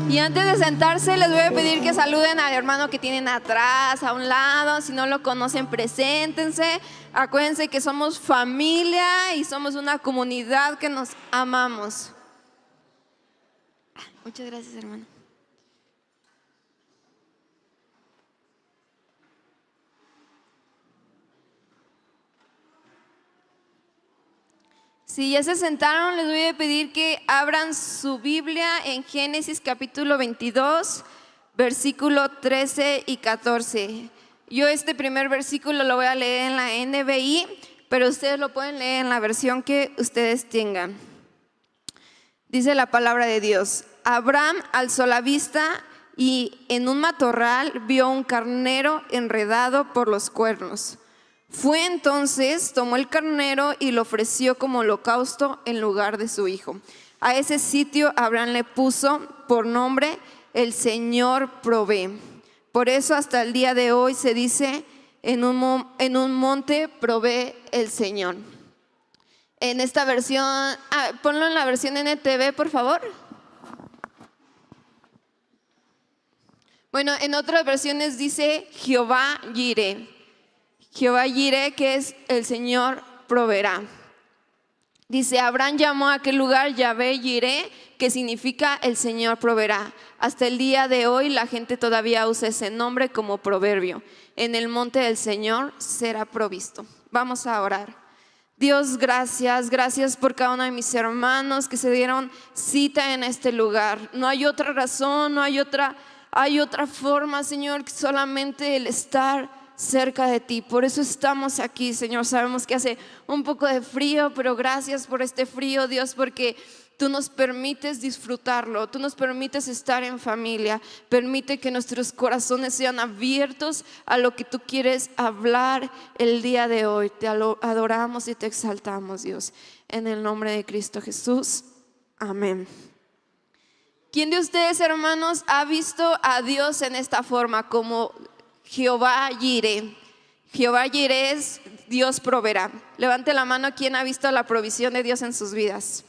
Y antes de sentarse, les voy a pedir que saluden al hermano que tienen atrás, a un lado. Si no lo conocen, preséntense. Acuérdense que somos familia y somos una comunidad que nos amamos. Muchas gracias, hermano. Si ya se sentaron, les voy a pedir que abran su Biblia en Génesis capítulo 22, versículo 13 y 14. Yo este primer versículo lo voy a leer en la NBI, pero ustedes lo pueden leer en la versión que ustedes tengan. Dice la palabra de Dios: Abraham alzó la vista y en un matorral vio un carnero enredado por los cuernos. Fue entonces, tomó el carnero y lo ofreció como holocausto en lugar de su hijo. A ese sitio Abraham le puso por nombre: El Señor provee. Por eso hasta el día de hoy se dice: en un monte provee el Señor. En esta versión, ponlo en la versión NTV, por favor. Bueno, en otras versiones dice Jehová Jireh. Jehová Jireh, que es el Señor proveerá. Dice: Abraham llamó a aquel lugar Yahvé Jireh, que significa el Señor proveerá. Hasta el día de hoy la gente todavía usa ese nombre como proverbio. En el monte del Señor será provisto. Vamos a orar. Dios, gracias por cada uno de mis hermanos que se dieron cita en este lugar. No hay otra razón, hay otra forma, Señor, que solamente el estar cerca de ti. Por eso estamos aquí, Señor. Sabemos que hace un poco de frío, pero gracias por este frío, Dios, porque tú nos permites disfrutarlo, tú nos permites estar en familia. Permite que nuestros corazones sean abiertos a lo que tú quieres hablar el día de hoy. Te adoramos y te exaltamos, Dios, en el nombre de Cristo Jesús, amén. ¿Quién de ustedes, hermanos, ha visto a Dios en esta forma, como Jehová Jireh? Jehová Jireh es Dios proveerá. Levante la mano quien ha visto la provisión de Dios en sus vidas.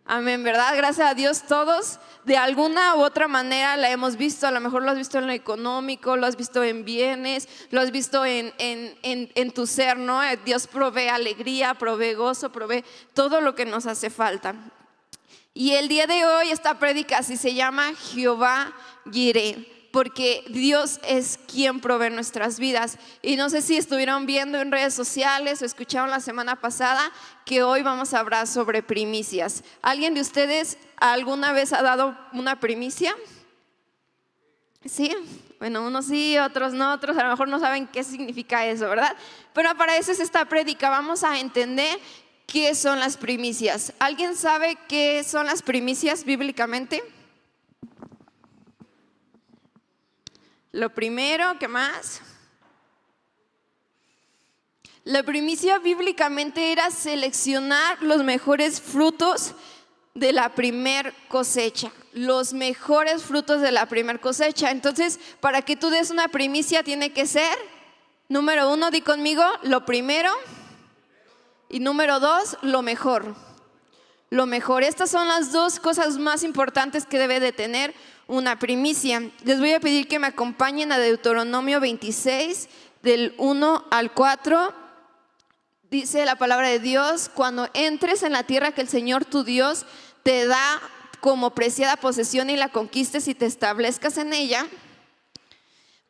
Amén, ¿verdad? Gracias a Dios todos de alguna u otra manera la hemos visto. A lo mejor lo has visto en lo económico, lo has visto en bienes, lo has visto en tu ser, ¿no? Dios provee alegría, provee gozo, provee todo lo que nos hace falta. Y el día de hoy esta prédica así se llama Jehová Jireh, porque Dios es quien provee nuestras vidas. Y no sé si estuvieron viendo en redes sociales o escucharon la semana pasada que hoy vamos a hablar sobre primicias. ¿Alguien de ustedes alguna vez ha dado una primicia? ¿Sí? Bueno, unos sí, otros no, otros a lo mejor no saben qué significa eso, ¿verdad? Pero para eso es esta prédica. Vamos a entender qué son las primicias. ¿Alguien sabe qué son las primicias bíblicamente? Lo primero, ¿qué más? La primicia bíblicamente era seleccionar los mejores frutos de la primer cosecha. Los mejores frutos de la primer cosecha. Entonces, para que tú des una primicia tiene que ser, número 1, di conmigo, lo primero. Y número 2, lo mejor. Lo mejor. Estas son las dos cosas más importantes que debe de tener una primicia. Les voy a pedir que me acompañen a Deuteronomio 26, del 1 al 4. Dice la palabra de Dios: cuando entres en la tierra que el Señor tu Dios te da como preciada posesión y la conquistes y te establezcas en ella,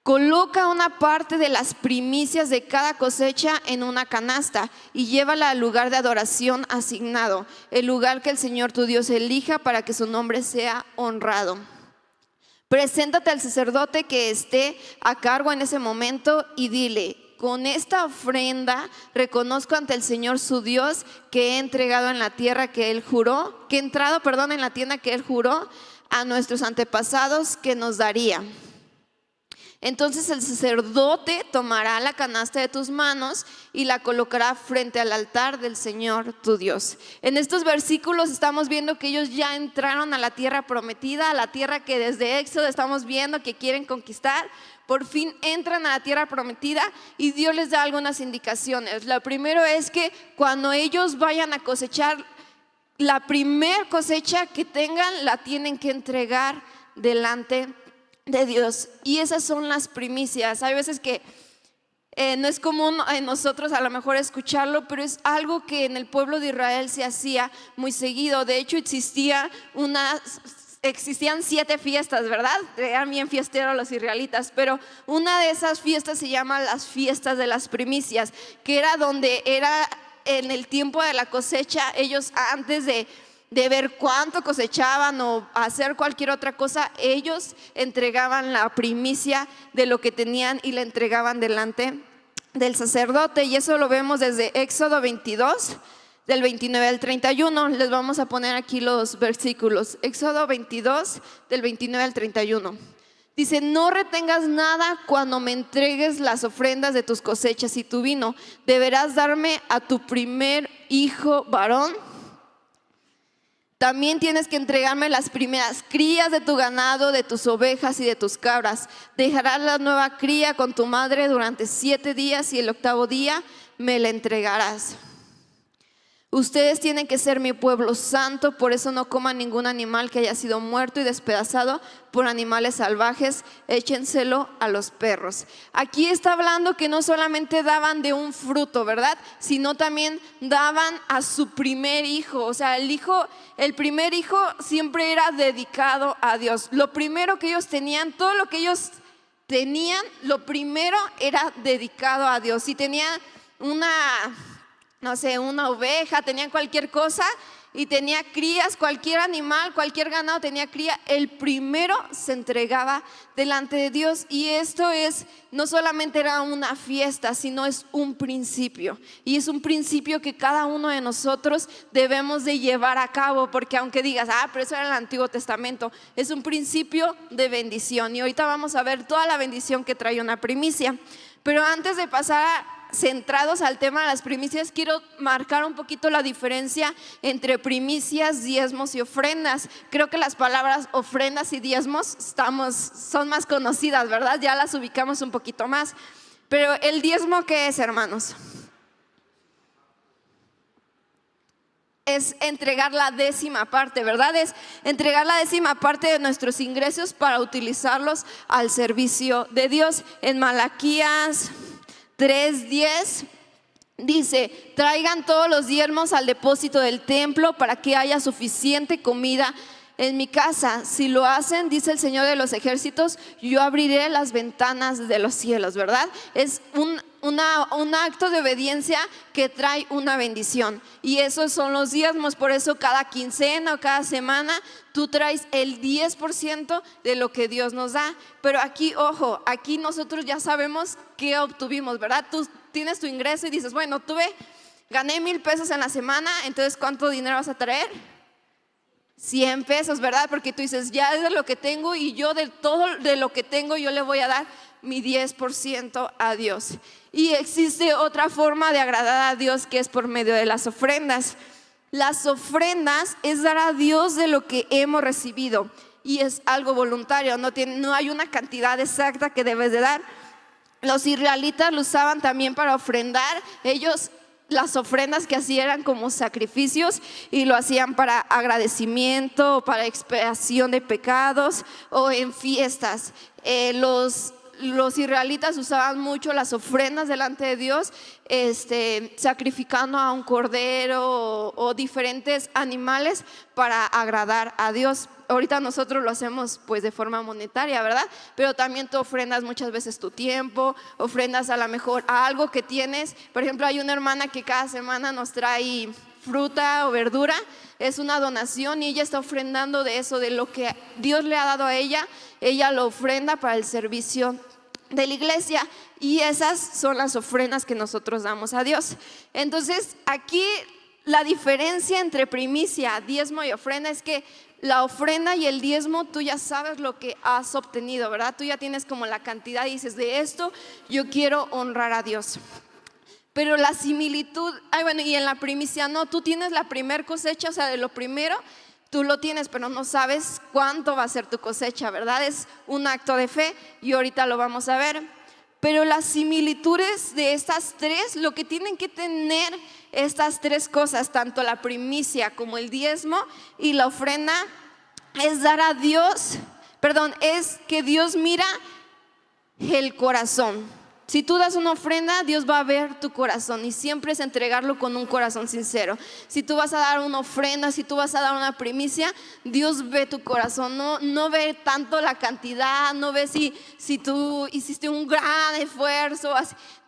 coloca una parte de las primicias de cada cosecha en una canasta y llévala al lugar de adoración asignado, el lugar que el Señor tu Dios elija para que su nombre sea honrado. Preséntate al sacerdote que esté a cargo en ese momento y dile: con esta ofrenda reconozco ante el Señor su Dios que he entregado en la tierra que Él juró, que he entrado, en la tienda que Él juró a nuestros antepasados que nos daría. Entonces el sacerdote tomará la canasta de tus manos y la colocará frente al altar del Señor tu Dios. En estos versículos estamos viendo que ellos ya entraron a la tierra prometida, a la tierra que desde Éxodo estamos viendo que quieren conquistar. Por fin entran a la tierra prometida y Dios les da algunas indicaciones. Lo primero es que cuando ellos vayan a cosechar, la primer cosecha que tengan la tienen que entregar delante de Dios. Y esas son las primicias. Hay veces que no es común en nosotros a lo mejor escucharlo, pero es algo que en el pueblo de Israel se hacía muy seguido. De hecho, existían 7 fiestas, ¿verdad? Eran bien fiesteros los israelitas, pero una de esas fiestas se llama las fiestas de las primicias, que era donde era en el tiempo de la cosecha. Ellos antes de ver cuánto cosechaban o hacer cualquier otra cosa, ellos entregaban la primicia de lo que tenían y la entregaban delante del sacerdote. Y eso lo vemos desde Éxodo 22, del 29 al 31. Les vamos a poner aquí los versículos. Éxodo 22, del 29 al 31. Dice: no retengas nada cuando me entregues las ofrendas de tus cosechas y tu vino. Deberás darme a tu primer hijo varón. También tienes que entregarme las primeras crías de tu ganado, de tus ovejas y de tus cabras. Dejarás la nueva cría con tu madre durante 7 días y el 8º día me la entregarás. Ustedes tienen que ser mi pueblo santo, por eso no coman ningún animal que haya sido muerto y despedazado por animales salvajes, échenselo a los perros. Aquí está hablando que no solamente daban de un fruto, ¿verdad? Sino también daban a su primer hijo. O sea, el primer hijo siempre era dedicado a Dios. Lo primero que ellos tenían, todo lo que ellos tenían, lo primero era dedicado a Dios. Si tenían una oveja, tenían cualquier cosa y tenía crías, cualquier animal, cualquier ganado tenía cría, el primero se entregaba delante de Dios. Y esto no solamente era una fiesta, sino es un principio. Y es un principio que cada uno de nosotros debemos de llevar a cabo, porque aunque digas, pero eso era el Antiguo Testamento, es un principio de bendición. Y ahorita vamos a ver toda la bendición que trae una primicia. Pero antes de pasar centrados al tema de las primicias, quiero marcar un poquito la diferencia entre primicias, diezmos y ofrendas. Creo que las palabras ofrendas y diezmos son más conocidas, ¿verdad? Ya las ubicamos un poquito más. Pero el diezmo, ¿qué es, hermanos? Es entregar la 10ª parte, ¿verdad? Es entregar la 10ª parte de nuestros ingresos para utilizarlos al servicio de Dios. En Malaquías 3:10 dice: traigan todos los diezmos al depósito del templo para que haya suficiente comida en mi casa. Si lo hacen, dice el Señor de los ejércitos, yo abriré las ventanas de los cielos, ¿verdad? Es un acto de obediencia que trae una bendición. Y esos son los diezmos. Por eso cada quincena o cada semana tú traes el 10% de lo que Dios nos da. Pero aquí, ojo, aquí nosotros ya sabemos qué obtuvimos, ¿verdad? Tú tienes tu ingreso y dices, bueno, gané 1,000 pesos en la semana, entonces ¿cuánto dinero vas a traer? 100 pesos, ¿verdad? Porque tú dices, ya es de lo que tengo, y yo de todo de lo que tengo yo le voy a dar mi 10% a Dios. Y existe otra forma de agradar a Dios, que es por medio de las ofrendas. Las ofrendas es dar a Dios de lo que hemos recibido, y es algo voluntario, no hay una cantidad exacta que debes de dar. Los israelitas lo usaban también para ofrendar. Ellos, las ofrendas que hacían eran como sacrificios, y lo hacían para agradecimiento, para expiación de pecados o en fiestas. Los israelitas usaban mucho las ofrendas delante de Dios, sacrificando a un cordero o diferentes animales para agradar a Dios. Ahorita nosotros lo hacemos pues de forma monetaria, ¿verdad? Pero también tú ofrendas muchas veces tu tiempo, ofrendas a lo mejor a algo que tienes. Por ejemplo, hay una hermana que cada semana nos trae fruta o verdura. Es una donación, y ella está ofrendando de eso, de lo que Dios le ha dado a ella. Ella lo ofrenda para el servicio de la iglesia, y esas son las ofrendas que nosotros damos a Dios. Entonces, aquí la diferencia entre primicia, diezmo y ofrenda es que la ofrenda y el diezmo, tú ya sabes lo que has obtenido, ¿verdad? Tú ya tienes como la cantidad y dices, de esto yo quiero honrar a Dios. Pero la similitud, y en la primicia no, tú tienes la primer cosecha, o sea, de lo primero tú lo tienes, pero no sabes cuánto va a ser tu cosecha, ¿verdad? Es un acto de fe, y ahorita lo vamos a ver. Pero las similitudes de estas tres, lo que tienen que tener estas tres cosas, tanto la primicia como el diezmo y la ofrenda, es dar a Dios es que Dios mira el corazón. Si tú das una ofrenda, Dios va a ver tu corazón y siempre es entregarlo con un corazón sincero. Si tú vas a dar una ofrenda, si tú vas a dar una primicia, Dios ve tu corazón, no ve tanto la cantidad, no ve si tú hiciste un gran esfuerzo.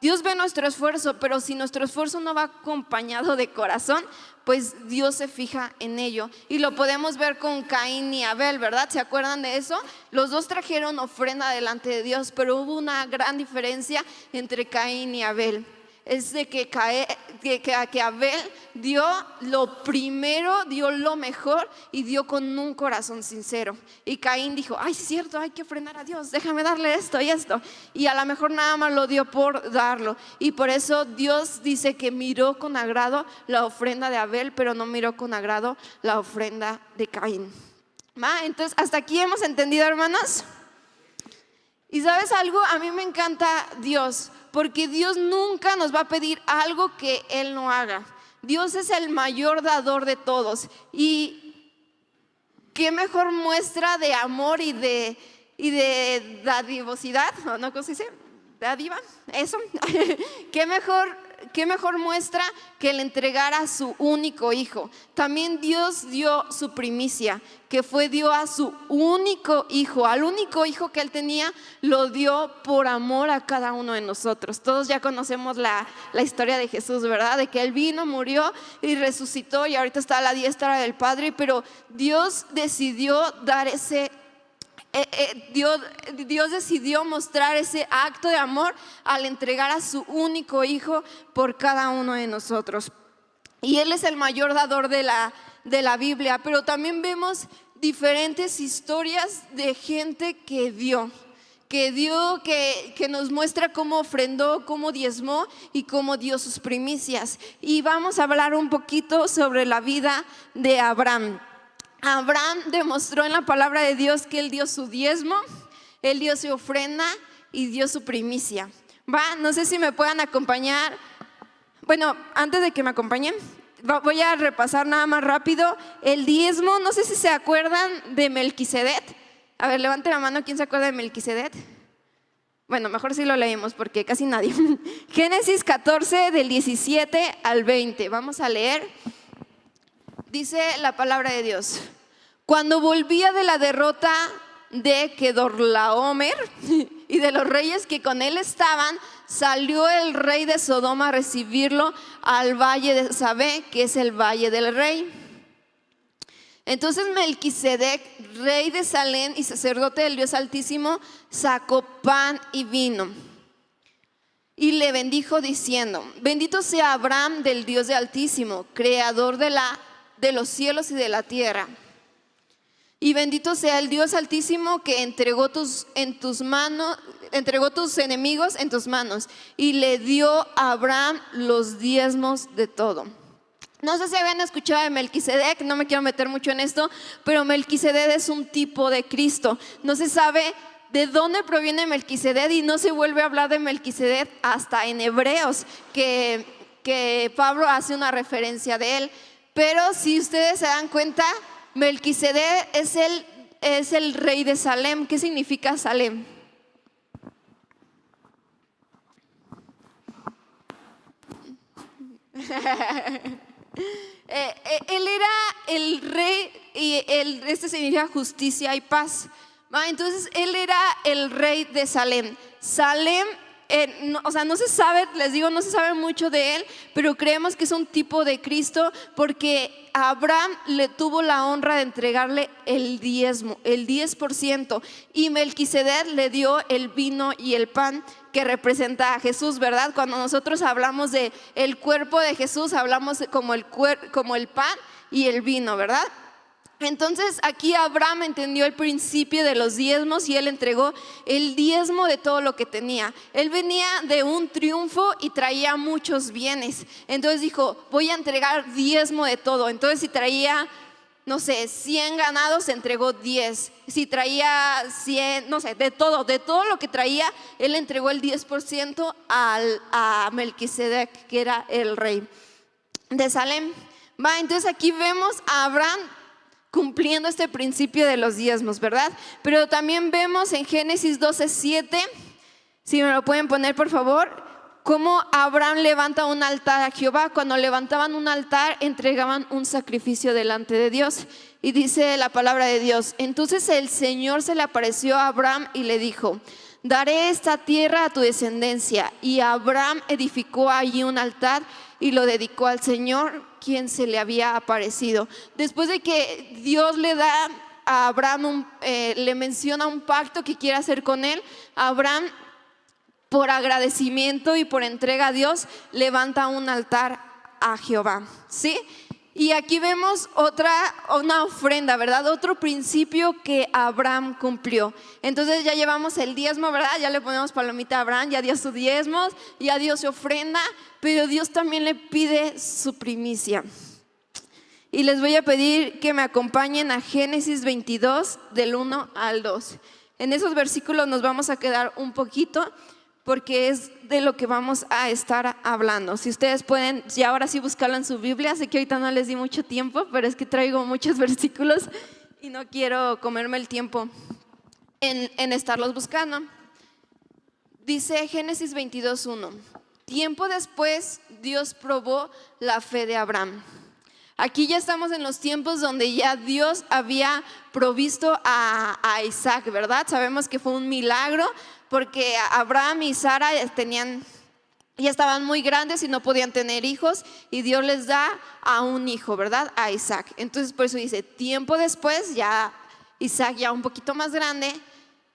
Dios ve nuestro esfuerzo, pero si nuestro esfuerzo no va acompañado de corazón, pues Dios se fija en ello. Y lo podemos ver con Caín y Abel, ¿verdad? ¿Se acuerdan de eso? Los dos trajeron ofrenda delante de Dios, pero hubo una gran diferencia entre Caín y Abel. Es de que Abel dio lo primero, dio lo mejor y dio con un corazón sincero. Y Caín dijo, ay, es cierto, hay que ofrendar a Dios, déjame darle esto y esto. Y a lo mejor nada más lo dio por darlo. Y por eso Dios dice que miró con agrado la ofrenda de Abel, pero no miró con agrado la ofrenda de Caín. Entonces, hasta aquí hemos entendido, hermanos. Y ¿sabes algo? A mí me encanta Dios, porque Dios nunca nos va a pedir algo que Él no haga. Dios es el mayor dador de todos. Y qué mejor muestra de amor y de dadivosidad, ¿no? ¿Cómo se dice? ¿Dádiva? Eso. Qué mejor muestra que el entregar a su único hijo. También Dios dio su primicia, que dio a su único hijo. Al único hijo que Él tenía, lo dio por amor a cada uno de nosotros. Todos ya conocemos la historia de Jesús, ¿verdad? De que Él vino, murió y resucitó y ahorita está a la diestra del Padre. Pero Dios decidió dar Dios decidió mostrar ese acto de amor al entregar a su único hijo por cada uno de nosotros. Y Él es el mayor dador de la Biblia, pero también vemos diferentes historias de gente que nos muestra cómo ofrendó, cómo diezmó y cómo dio sus primicias. Y vamos a hablar un poquito sobre la vida de Abraham. Abraham demostró en la palabra de Dios que él dio su diezmo, él dio su ofrenda y dio su primicia. No sé si me puedan acompañar. Bueno, antes de que me acompañen, voy a repasar nada más rápido el diezmo. No sé si se acuerdan de Melquisedec. A ver, levante la mano, ¿quién se acuerda de Melquisedec? Bueno, mejor sí lo leemos porque casi nadie. Génesis 14 del 17 al 20. Vamos a leer. Dice la palabra de Dios: cuando volvía de la derrota de Kedorlaomer y de los reyes que con él estaban, salió el rey de Sodoma a recibirlo al valle de Sabé, que es el valle del rey. Entonces Melquisedec, rey de Salem y sacerdote del Dios Altísimo, sacó pan y vino y le bendijo diciendo: bendito sea Abraham del Dios de Altísimo, creador de los cielos y de la tierra. Y bendito sea el Dios Altísimo que entregó tus enemigos en tus manos. Y le dio a Abraham los diezmos de todo. No sé si habían escuchado de Melquisedec, no me quiero meter mucho en esto, pero Melquisedec es un tipo de Cristo. No se sabe de dónde proviene Melquisedec y no se vuelve a hablar de Melquisedec hasta en Hebreos, que Pablo hace una referencia de él. Pero si ustedes se dan cuenta, Melquisedec es el rey de Salem. ¿Qué significa Salem? Él era el rey y este significa justicia y paz. Entonces él era el rey de Salem. Salem, no se sabe, les digo, no se sabe mucho de él, pero creemos que es un tipo de Cristo porque a Abraham le tuvo la honra de entregarle el diezmo, el 10%, y Melquisedec le dio el vino y el pan que representa a Jesús, ¿verdad? Cuando nosotros hablamos de el cuerpo de Jesús, hablamos como el pan y el vino, ¿verdad? Entonces aquí Abraham entendió el principio de los diezmos y él entregó el diezmo de todo lo que tenía. Él venía de un triunfo y traía muchos bienes. Entonces dijo, voy a entregar diezmo de todo. Entonces si traía, 100 ganados, entregó 10. Si traía 100, de todo lo que traía, él entregó el 10% a Melquisedec, que era el rey de Salem. Entonces aquí vemos a Abraham cumpliendo este principio de los diezmos, ¿verdad? Pero también vemos en Génesis 12:7, si me lo pueden poner por favor, cómo Abraham levanta un altar a Jehová. Cuando levantaban un altar, entregaban un sacrificio delante de Dios. Y dice la palabra de Dios: entonces el Señor se le apareció a Abraham y le dijo: daré esta tierra a tu descendencia. Y Abraham edificó allí un altar y lo dedicó al Señor, quien se le había aparecido. Después de que Dios le da a Abraham, le menciona un pacto que quiere hacer con él, Abraham, por agradecimiento y por entrega a Dios, levanta un altar a Jehová, ¿sí? Y aquí vemos una ofrenda, ¿verdad? Otro principio que Abraham cumplió. Entonces ya llevamos el diezmo, ¿verdad? Ya le ponemos palomita a Abraham, ya dio sus diezmos, ya dio su ofrenda, pero Dios también le pide su primicia. Y les voy a pedir que me acompañen a Génesis 22, del 1 al 2. En esos versículos nos vamos a quedar un poquito, porque es de lo que vamos a estar hablando. Si ustedes pueden, y ahora sí buscarlo en su Biblia. Sé que ahorita no les di mucho tiempo, pero es que traigo muchos versículos y no quiero comerme el tiempo en estarlos buscando. Dice Génesis 22:1: tiempo después Dios probó la fe de Abraham. Aquí ya estamos en los tiempos donde ya Dios había provisto a Isaac, ¿verdad? Sabemos que fue un milagro, porque Abraham y Sara ya estaban muy grandes y no podían tener hijos, y Dios les da a un hijo, ¿verdad? A Isaac. Entonces por eso dice, tiempo después, ya Isaac ya un poquito más grande,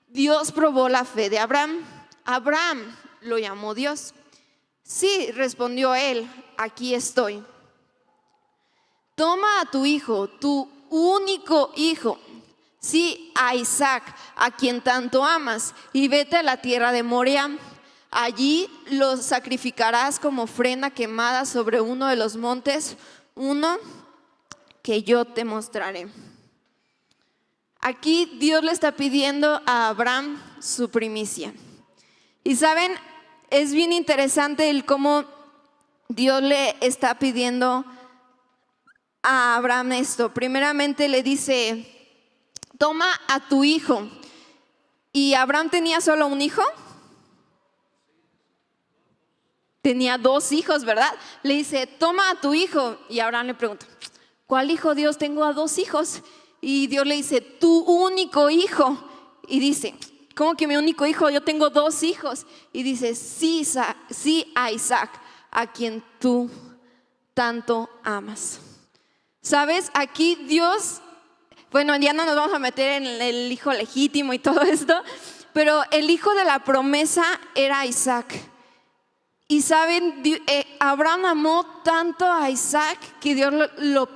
Dios probó la fe de Abraham. Abraham lo llamó Dios. Sí, respondió él, aquí estoy. Toma a tu hijo, tu único hijo, sí, a Isaac, a quien tanto amas, y vete a la tierra de Moria. Allí lo sacrificarás como ofrenda quemada sobre uno de los montes, uno que yo te mostraré. Aquí Dios le está pidiendo a Abraham su primicia. Y saben, es bien interesante el cómo Dios le está pidiendo a Abraham esto. Primeramente le dice, toma a tu hijo. ¿Y Abraham tenía solo un hijo? Tenía 2 hijos, ¿verdad? Le dice, toma a tu hijo. Y Abraham le pregunta, ¿cuál hijo, Dios? Tengo a 2 hijos. Y Dios le dice, tu único hijo. Y dice, ¿cómo que mi único hijo? Yo tengo 2 hijos. Y dice, sí, a Isaac, a quien tú tanto amas. ¿Sabes? Aquí Dios, bueno, ya no nos vamos a meter en el hijo legítimo y todo esto, pero el hijo de la promesa era Isaac. Y saben, Abraham amó tanto a Isaac que Dios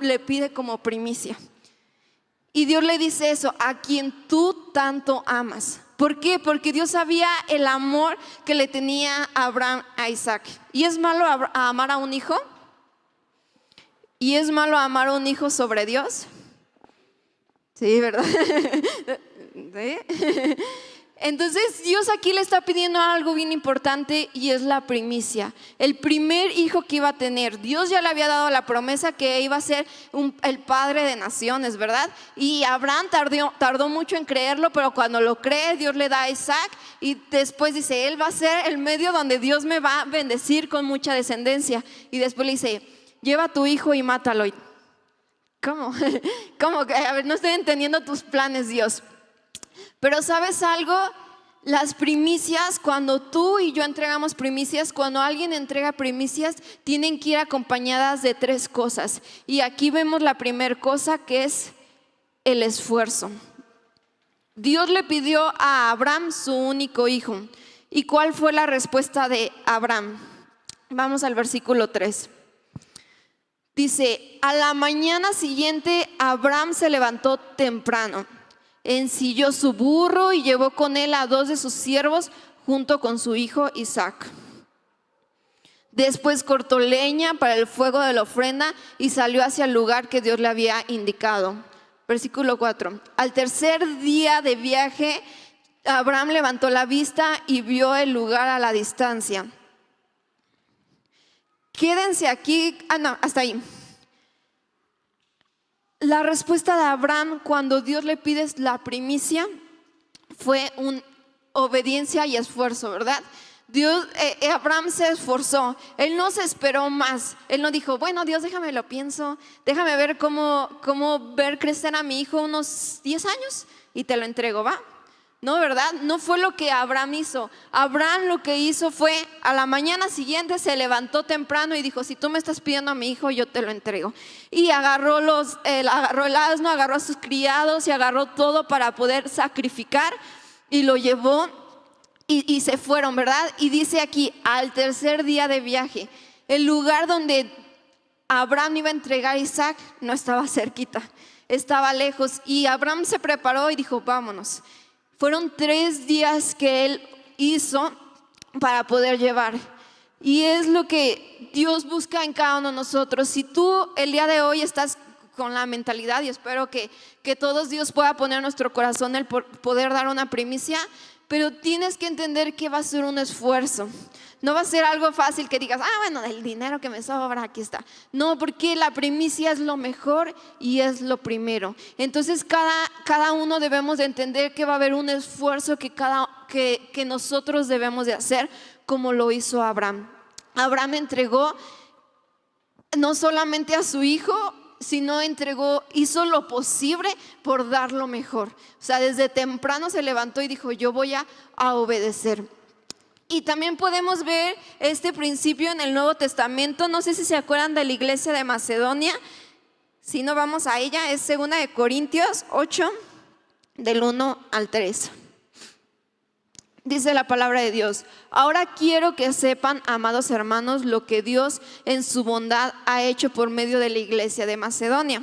le pide como primicia. Y Dios le dice eso, a quien tú tanto amas. ¿Por qué? Porque Dios sabía el amor que le tenía Abraham a Isaac. ¿Y es malo amar a un hijo? ¿Y es malo amar a un hijo sobre Dios? Sí, ¿verdad? ¿Sí? Entonces Dios aquí le está pidiendo algo bien importante, y es la primicia. El primer hijo que iba a tener. Dios ya le había dado la promesa que iba a ser el padre de naciones, ¿verdad? Y Abraham tardó mucho en creerlo, pero cuando lo cree, Dios le da a Isaac, y después dice, él va a ser el medio donde Dios me va a bendecir con mucha descendencia. Y después le dice, lleva a tu hijo y mátalo. ¿Cómo? ¿Cómo? A ver, no estoy entendiendo tus planes, Dios. Pero ¿sabes algo? Las primicias, cuando tú y yo entregamos primicias, cuando alguien entrega primicias, tienen que ir acompañadas de 3 cosas. Y aquí vemos la primera cosa, que es el esfuerzo. Dios le pidió a Abraham su único hijo. ¿Y cuál fue la respuesta de Abraham? Vamos al versículo 3. Dice, a la mañana siguiente Abraham se levantó temprano, ensilló su burro y llevó con él a 2 de sus siervos junto con su hijo Isaac. Después cortó leña para el fuego de la ofrenda y salió hacia el lugar que Dios le había indicado. Versículo 4. Al tercer día de viaje, Abraham levantó la vista y vio el lugar a la distancia. Quédense aquí, no, hasta ahí. La respuesta de Abraham cuando Dios le pide la primicia fue obediencia y esfuerzo, ¿verdad? Abraham se esforzó, él no se esperó más, él no dijo, bueno Dios, déjame lo pienso, déjame ver cómo ver crecer a mi hijo unos 10 años y te lo entrego, ¿va? No, ¿verdad? No fue lo que Abraham hizo. Abraham lo que hizo fue, a la mañana siguiente se levantó temprano y dijo, si tú me estás pidiendo a mi hijo, yo te lo entrego. Y agarró el asno, agarró a sus criados y agarró todo para poder sacrificar y lo llevó y se fueron, ¿verdad? Y dice aquí, al tercer día de viaje, el lugar donde Abraham iba a entregar a Isaac no estaba cerquita, estaba lejos. Y Abraham se preparó y dijo, vámonos. Fueron 3 días que él hizo para poder llevar. Y es lo que Dios busca en cada uno de nosotros. Si tú el día de hoy estás con la mentalidad, y espero que todos Dios pueda poner en nuestro corazón el poder dar una primicia, pero tienes que entender que va a ser un esfuerzo. No va a ser algo fácil que digas, bueno, del dinero que me sobra, aquí está. No, porque la primicia es lo mejor y es lo primero. Entonces cada uno debemos de entender que va a haber un esfuerzo que nosotros debemos de hacer, como lo hizo Abraham. Abraham entregó no solamente a su hijo, sino hizo lo posible por dar lo mejor. O sea, desde temprano se levantó y dijo, yo voy a obedecer. Y también podemos ver este principio en el Nuevo Testamento. No sé si se acuerdan de la iglesia de Macedonia. Si no, vamos a ella. Es 2 de Corintios 8, del 1 al 3. Dice la palabra de Dios: ahora quiero que sepan, amados hermanos, lo que Dios en su bondad ha hecho por medio de la iglesia de Macedonia.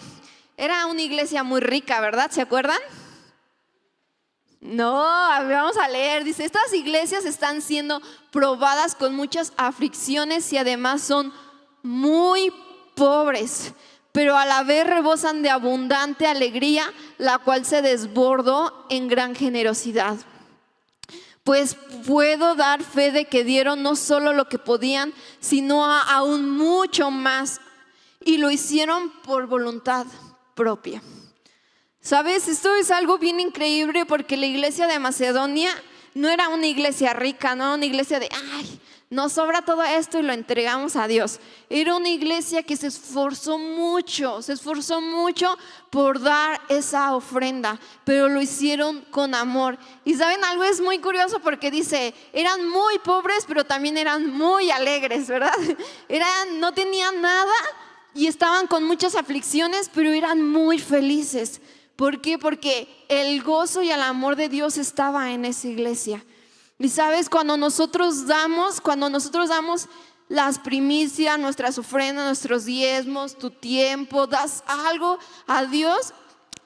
Era una iglesia muy rica, ¿verdad? ¿Se acuerdan? No, vamos a leer. Dice, estas iglesias están siendo probadas con muchas aflicciones y además son muy pobres, pero a la vez rebosan de abundante alegría, la cual se desbordó en gran generosidad. Pues puedo dar fe de que dieron no solo lo que podían, sino aún mucho más, y lo hicieron por voluntad propia. ¿Sabes? Esto es algo bien increíble, porque la iglesia de Macedonia no era una iglesia rica, no era una iglesia de, nos sobra todo esto y lo entregamos a Dios. Era una iglesia que se esforzó mucho por dar esa ofrenda, pero lo hicieron con amor. Y ¿saben algo? Es muy curioso porque dice, eran muy pobres, pero también eran muy alegres, ¿verdad? No tenían nada y estaban con muchas aflicciones, pero eran muy felices. ¿Por qué? Porque el gozo y el amor de Dios estaba en esa iglesia. Y sabes, cuando nosotros damos las primicias, nuestras ofrendas, nuestros diezmos, tu tiempo, das algo a Dios,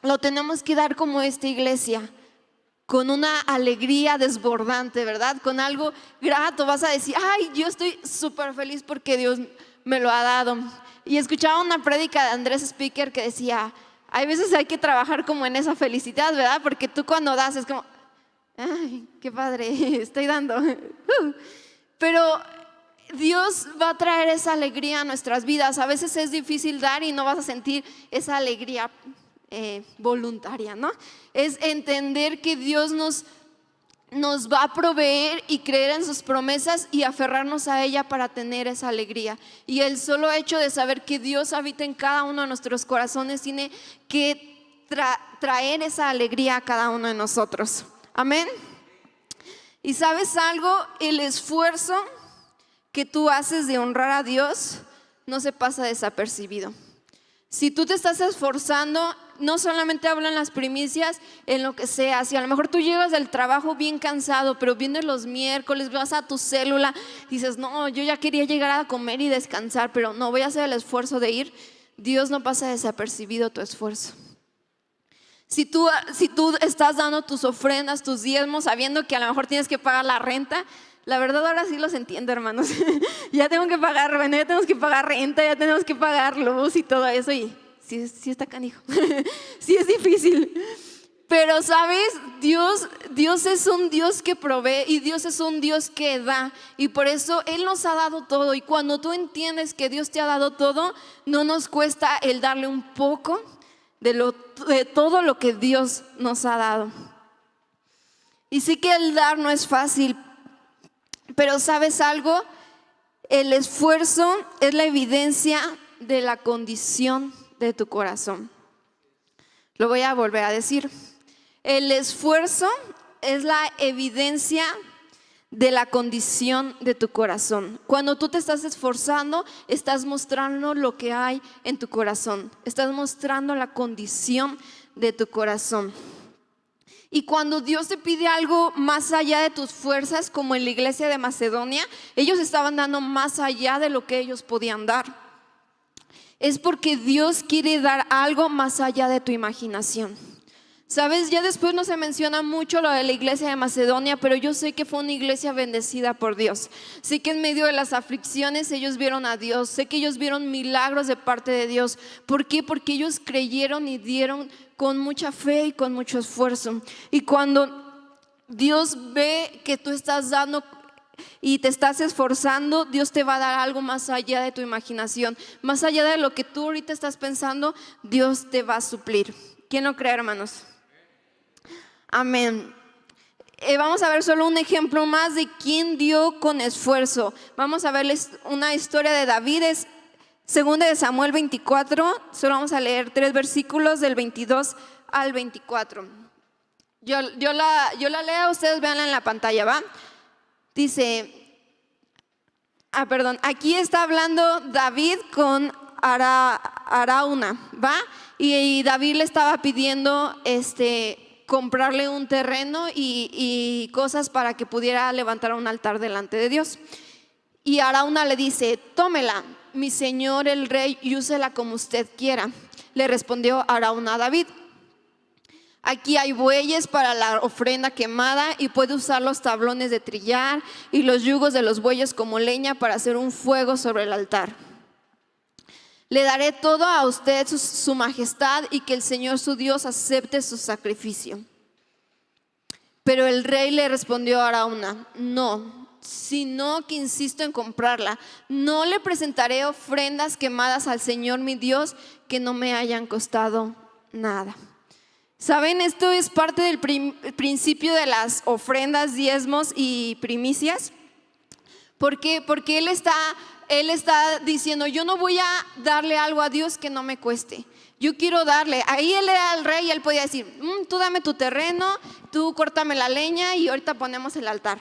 lo tenemos que dar como esta iglesia, con una alegría desbordante, ¿verdad? Con algo grato. Vas a decir, yo estoy súper feliz porque Dios me lo ha dado. Y escuchaba una prédica de Andrés Speaker que decía, hay veces hay que trabajar como en esa felicidad, ¿verdad? Porque tú cuando das es como, qué padre, estoy dando. Pero Dios va a traer esa alegría a nuestras vidas. A veces es difícil dar y no vas a sentir esa alegría voluntaria, ¿no? Es entender que Dios nos va a proveer y creer en sus promesas y aferrarnos a ella para tener esa alegría. Y el solo hecho de saber que Dios habita en cada uno de nuestros corazones tiene que traer esa alegría a cada uno de nosotros. Amén. Y ¿sabes algo? El esfuerzo que tú haces de honrar a Dios no se pasa desapercibido. Si tú te estás esforzando, no solamente hablan las primicias, en lo que sea. Si a lo mejor tú llegas del trabajo bien cansado, pero vienes los miércoles, vas a tu célula, dices, no, yo ya quería llegar a comer y descansar, pero no, voy a hacer el esfuerzo de ir. Dios no pasa desapercibido tu esfuerzo. Si tú estás dando tus ofrendas, tus diezmos, sabiendo que a lo mejor tienes que pagar la renta, la verdad ahora sí los entiendo, hermanos. Ya tengo que pagar, ya tenemos que pagar renta, ya tenemos que pagar luz y todo eso, y sí está canijo. Sí es difícil. Pero sabes, Dios es un Dios que provee y Dios es un Dios que da, y por eso Él nos ha dado todo. Y cuando tú entiendes que Dios te ha dado todo, no nos cuesta el darle un poco, de todo lo que Dios nos ha dado. Y sí que el dar no es fácil, pero ¿sabes algo? El esfuerzo es la evidencia de la condición de tu corazón. Lo voy a volver a decir. El esfuerzo es la evidencia de la condición de tu corazón. Cuando tú te estás esforzando, estás mostrando lo que hay en tu corazón. Estás mostrando la condición de tu corazón. Y cuando Dios te pide algo más allá de tus fuerzas, como en la iglesia de Macedonia, ellos estaban dando más allá de lo que ellos podían dar. Es porque Dios quiere dar algo más allá de tu imaginación. Sabes, ya después no se menciona mucho lo de la iglesia de Macedonia, pero yo sé que fue una iglesia bendecida por Dios. Sé que en medio de las aflicciones ellos vieron a Dios. Sé que ellos vieron milagros de parte de Dios. ¿Por qué? Porque ellos creyeron y dieron con mucha fe y con mucho esfuerzo. Y cuando Dios ve que tú estás dando y te estás esforzando, Dios te va a dar algo más allá de tu imaginación. Más allá de lo que tú ahorita estás pensando, Dios te va a suplir. ¿Quién lo cree, hermanos? Amén. Vamos a ver solo un ejemplo más de quién dio con esfuerzo. Vamos a verles una historia de David. Es 2 de Samuel 24. Solo vamos a leer 3 versículos del 22 al 24. Yo la leo, ustedes véanla en la pantalla, ¿va? Dice, aquí está hablando David con Arauna, ¿va? Y David le estaba pidiendo comprarle un terreno y cosas para que pudiera levantar un altar delante de Dios. Y Arauna le dice, tómela, mi señor el rey, y úsela como usted quiera. Le respondió Arauna a David, aquí hay bueyes para la ofrenda quemada y puede usar los tablones de trillar y los yugos de los bueyes como leña para hacer un fuego sobre el altar. Le daré todo a usted, su majestad, y que el Señor su Dios acepte su sacrificio. Pero el rey le respondió a Arauna, no, sino que insisto en comprarla. No le presentaré ofrendas quemadas al Señor mi Dios que no me hayan costado nada. ¿Saben? Esto es parte del principio de las ofrendas, diezmos y primicias. ¿Por qué? Porque él está diciendo, yo no voy a darle algo a Dios que no me cueste. Yo quiero darle. Ahí él era el rey y él podía decir, tú dame tu terreno, tú córtame la leña y ahorita ponemos el altar.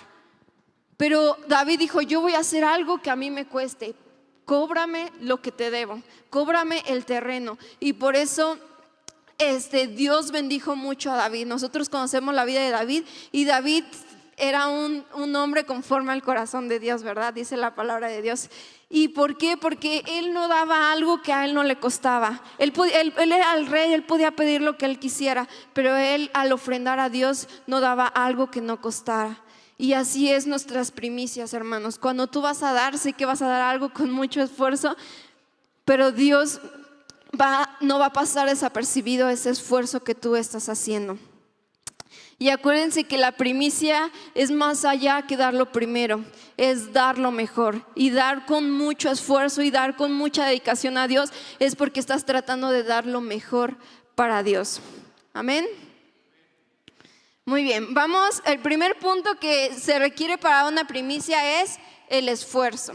Pero David dijo, yo voy a hacer algo que a mí me cueste. Cóbrame lo que te debo, cóbrame el terreno. Y por eso Dios bendijo mucho a David. Nosotros conocemos la vida de David y David era un hombre conforme al corazón de Dios, ¿verdad? Dice la palabra de Dios. ¿Y por qué? Porque él no daba algo que a él no le costaba. Él era el rey, él podía pedir lo que él quisiera, pero él al ofrendar a Dios no daba algo que no costara. Y así es nuestras primicias, hermanos. Cuando tú vas a dar, sé que vas a dar algo con mucho esfuerzo, pero Dios no va a pasar desapercibido ese esfuerzo que tú estás haciendo. Y acuérdense que la primicia es más allá que dar lo primero, es dar lo mejor. Y dar con mucho esfuerzo y dar con mucha dedicación a Dios es porque estás tratando de dar lo mejor para Dios. Amén. Muy bien, vamos, el primer punto que se requiere para una primicia es el esfuerzo.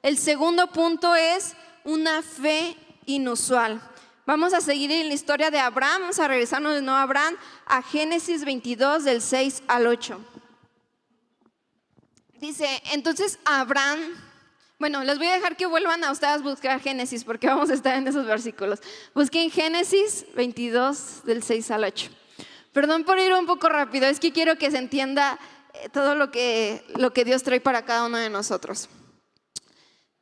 El segundo punto es una fe inusual. Vamos a seguir en la historia de Abraham, vamos a regresarnos de nuevo a Abraham, a Génesis 22 del 6 al 8. Dice, entonces Abraham, bueno, les voy a dejar que vuelvan a ustedes a buscar Génesis porque vamos a estar en esos versículos. Busquen Génesis 22 del 6 al 8. Perdón por ir un poco rápido, es que quiero que se entienda todo lo que Dios trae para cada uno de nosotros.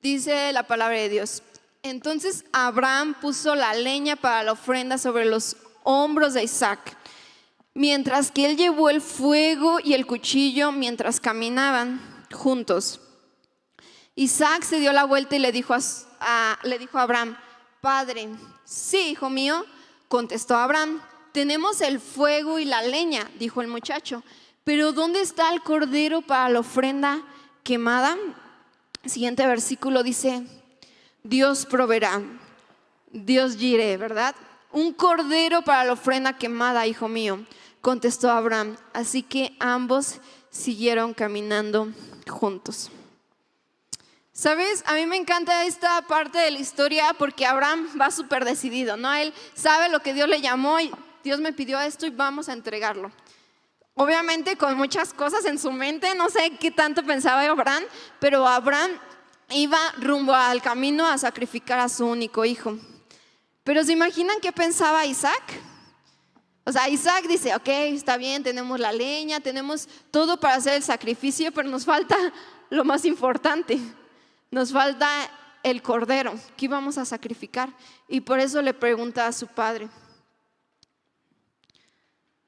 Dice la palabra de Dios. Entonces Abraham puso la leña para la ofrenda sobre los hombros de Isaac, mientras que él llevó el fuego y el cuchillo mientras caminaban juntos. Isaac se dio la vuelta y le dijo a Abraham, Padre. Sí, hijo mío, contestó Abraham, tenemos el fuego y la leña, dijo el muchacho, pero ¿dónde está el cordero para la ofrenda quemada? El siguiente versículo dice, Dios proveerá, Dios Jireh, ¿verdad? un cordero para la ofrenda quemada, hijo mío, contestó Abraham. Así que ambos siguieron caminando juntos. ¿Sabes? A mí me encanta esta parte de la historia porque Abraham va súper decidido, ¿no? Él sabe lo que Dios le llamó y Dios me pidió esto y vamos a entregarlo. Obviamente con muchas cosas en su mente, no sé qué tanto pensaba Abraham, pero Abraham iba rumbo al camino a sacrificar a su único hijo. Pero ¿se imaginan qué pensaba Isaac? O sea, Isaac dice, ok, está bien, tenemos la leña, tenemos todo para hacer el sacrificio, pero nos falta lo más importante. Nos falta el cordero que íbamos a sacrificar. Y por eso le pregunta a su padre.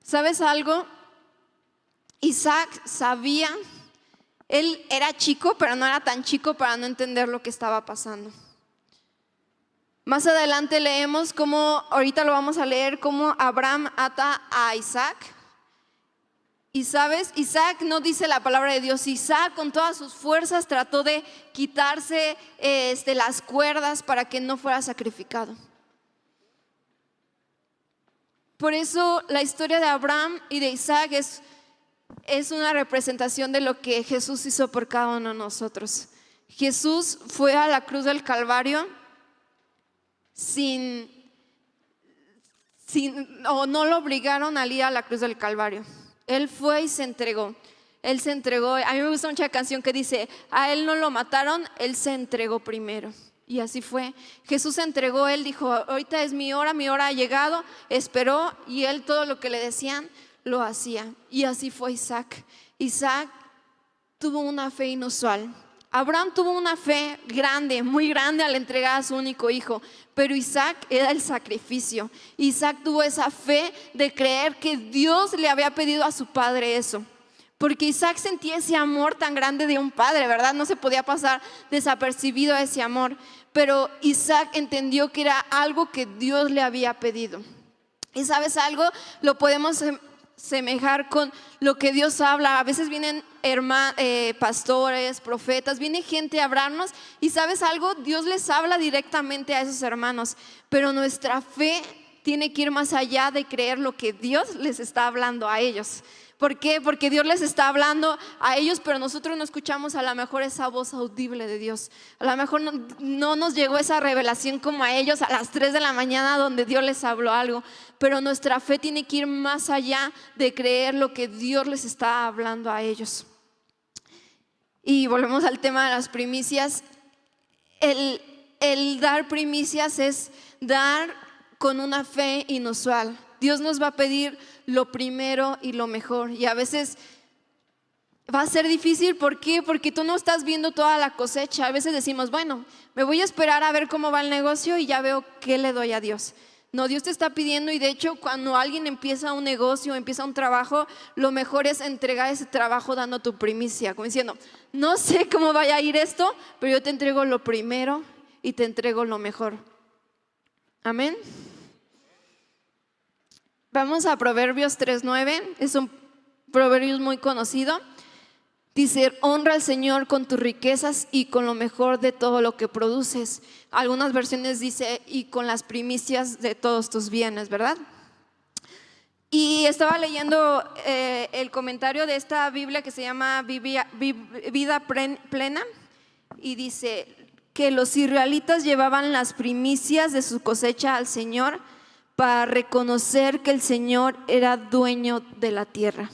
¿Sabes algo? Isaac sabía, él era chico, pero no era tan chico para no entender lo que estaba pasando. Más adelante leemos cómo, ahorita lo vamos a leer, cómo Abraham ata a Isaac. Y sabes, Isaac no dice la palabra de Dios. Isaac con todas sus fuerzas trató de quitarse las cuerdas para que no fuera sacrificado. Por eso la historia de Abraham y de Isaac es una representación de lo que Jesús hizo por cada uno de nosotros. Jesús fue a la cruz del Calvario no lo obligaron a ir a la cruz del Calvario. Él fue y se entregó. Él se entregó. A mí me gusta mucha canción que dice, a él no lo mataron, él se entregó primero. Y así fue. Jesús se entregó, él dijo, ahorita es mi hora ha llegado. Esperó y él todo lo que le decían lo hacía. Y así fue Isaac. Isaac tuvo una fe inusual. Abraham tuvo una fe grande, muy grande al entregar a su único hijo, pero Isaac era el sacrificio. Isaac tuvo esa fe de creer que Dios le había pedido a su padre eso, porque Isaac sentía ese amor tan grande de un padre, ¿verdad? No se podía pasar desapercibido a ese amor, pero Isaac entendió que era algo que Dios le había pedido. Y ¿sabes algo? Lo podemos semejar con lo que Dios habla. A veces vienen pastores, profetas, viene gente a hablarnos y ¿sabes algo? Dios les habla directamente a esos hermanos, pero nuestra fe tiene que ir más allá de creer lo que Dios les está hablando a ellos. ¿Por qué? Porque Dios les está hablando a ellos, pero nosotros no escuchamos a lo mejor esa voz audible de Dios. A lo mejor no nos llegó esa revelación como a ellos a las 3 de la mañana donde Dios les habló algo. Pero nuestra fe tiene que ir más allá de creer lo que Dios les está hablando a ellos. Y volvemos al tema de las primicias. El dar primicias es dar con una fe inusual. Dios nos va a pedir lo primero y lo mejor. Y a veces va a ser difícil. ¿Por qué? Porque tú no estás viendo toda la cosecha. A veces decimos, bueno, me voy a esperar a ver cómo va el negocio y ya veo qué le doy a Dios. No, Dios te está pidiendo, y de hecho cuando alguien empieza un negocio, empieza un trabajo, lo mejor es entregar ese trabajo dando tu primicia, como diciendo, no sé cómo vaya a ir esto, pero yo te entrego lo primero y te entrego lo mejor. Amén. Vamos a Proverbios 3:9, es un proverbio muy conocido. Dice, honra al Señor con tus riquezas y con lo mejor de todo lo que produces. Algunas versiones dice, y con las primicias de todos tus bienes, ¿verdad? Y estaba leyendo el comentario de esta Biblia que se llama Vida Plena, y dice que los israelitas llevaban las primicias de su cosecha al Señor para reconocer que el Señor era dueño de la tierra.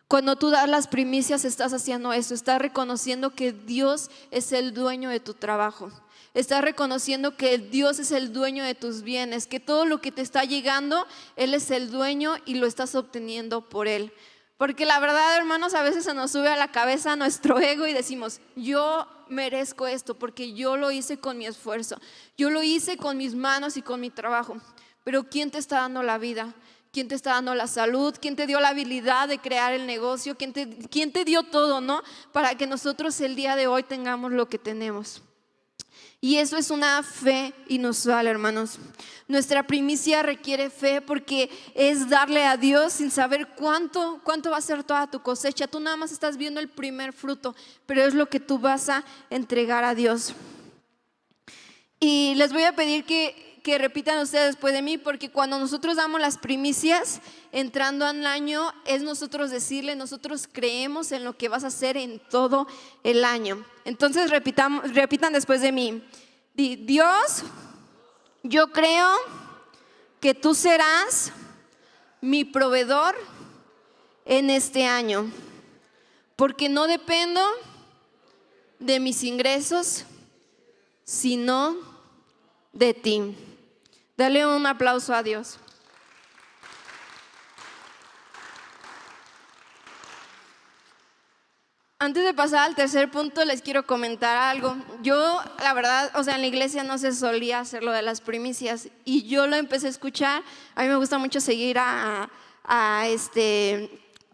Cuando tú das las primicias estás haciendo eso, estás reconociendo que Dios es el dueño de tu trabajo. Estás reconociendo que Dios es el dueño de tus bienes, que todo lo que te está llegando, Él es el dueño y lo estás obteniendo por Él. Porque la verdad, hermanos, a veces se nos sube a la cabeza nuestro ego y decimos, yo merezco esto porque yo lo hice con mi esfuerzo, yo lo hice con mis manos y con mi trabajo. Pero ¿quién te está dando la vida? ¿Quién te está dando la salud? ¿Quién te dio la habilidad de crear el negocio? ¿Quién te dio todo, no? Para que nosotros el día de hoy tengamos lo que tenemos. Y eso es una fe inusual, hermanos. Nuestra primicia requiere fe porque es darle a Dios sin saber cuánto va a ser toda tu cosecha. Tú nada más estás viendo el primer fruto, pero es lo que tú vas a entregar a Dios. Y les voy a pedir que que repitan ustedes después de mí, porque cuando nosotros damos las primicias, entrando al año, es nosotros decirle, nosotros creemos en lo que vas a hacer en todo el año. Entonces repitan después de mí. Dios, yo creo que tú serás mi proveedor en este año, porque no dependo de mis ingresos, sino de ti. Dale un aplauso a Dios. Antes de pasar al tercer punto, les quiero comentar algo. Yo, la verdad, o sea, en la iglesia no se solía hacer lo de las primicias y yo lo empecé a escuchar. A mí me gusta mucho seguir a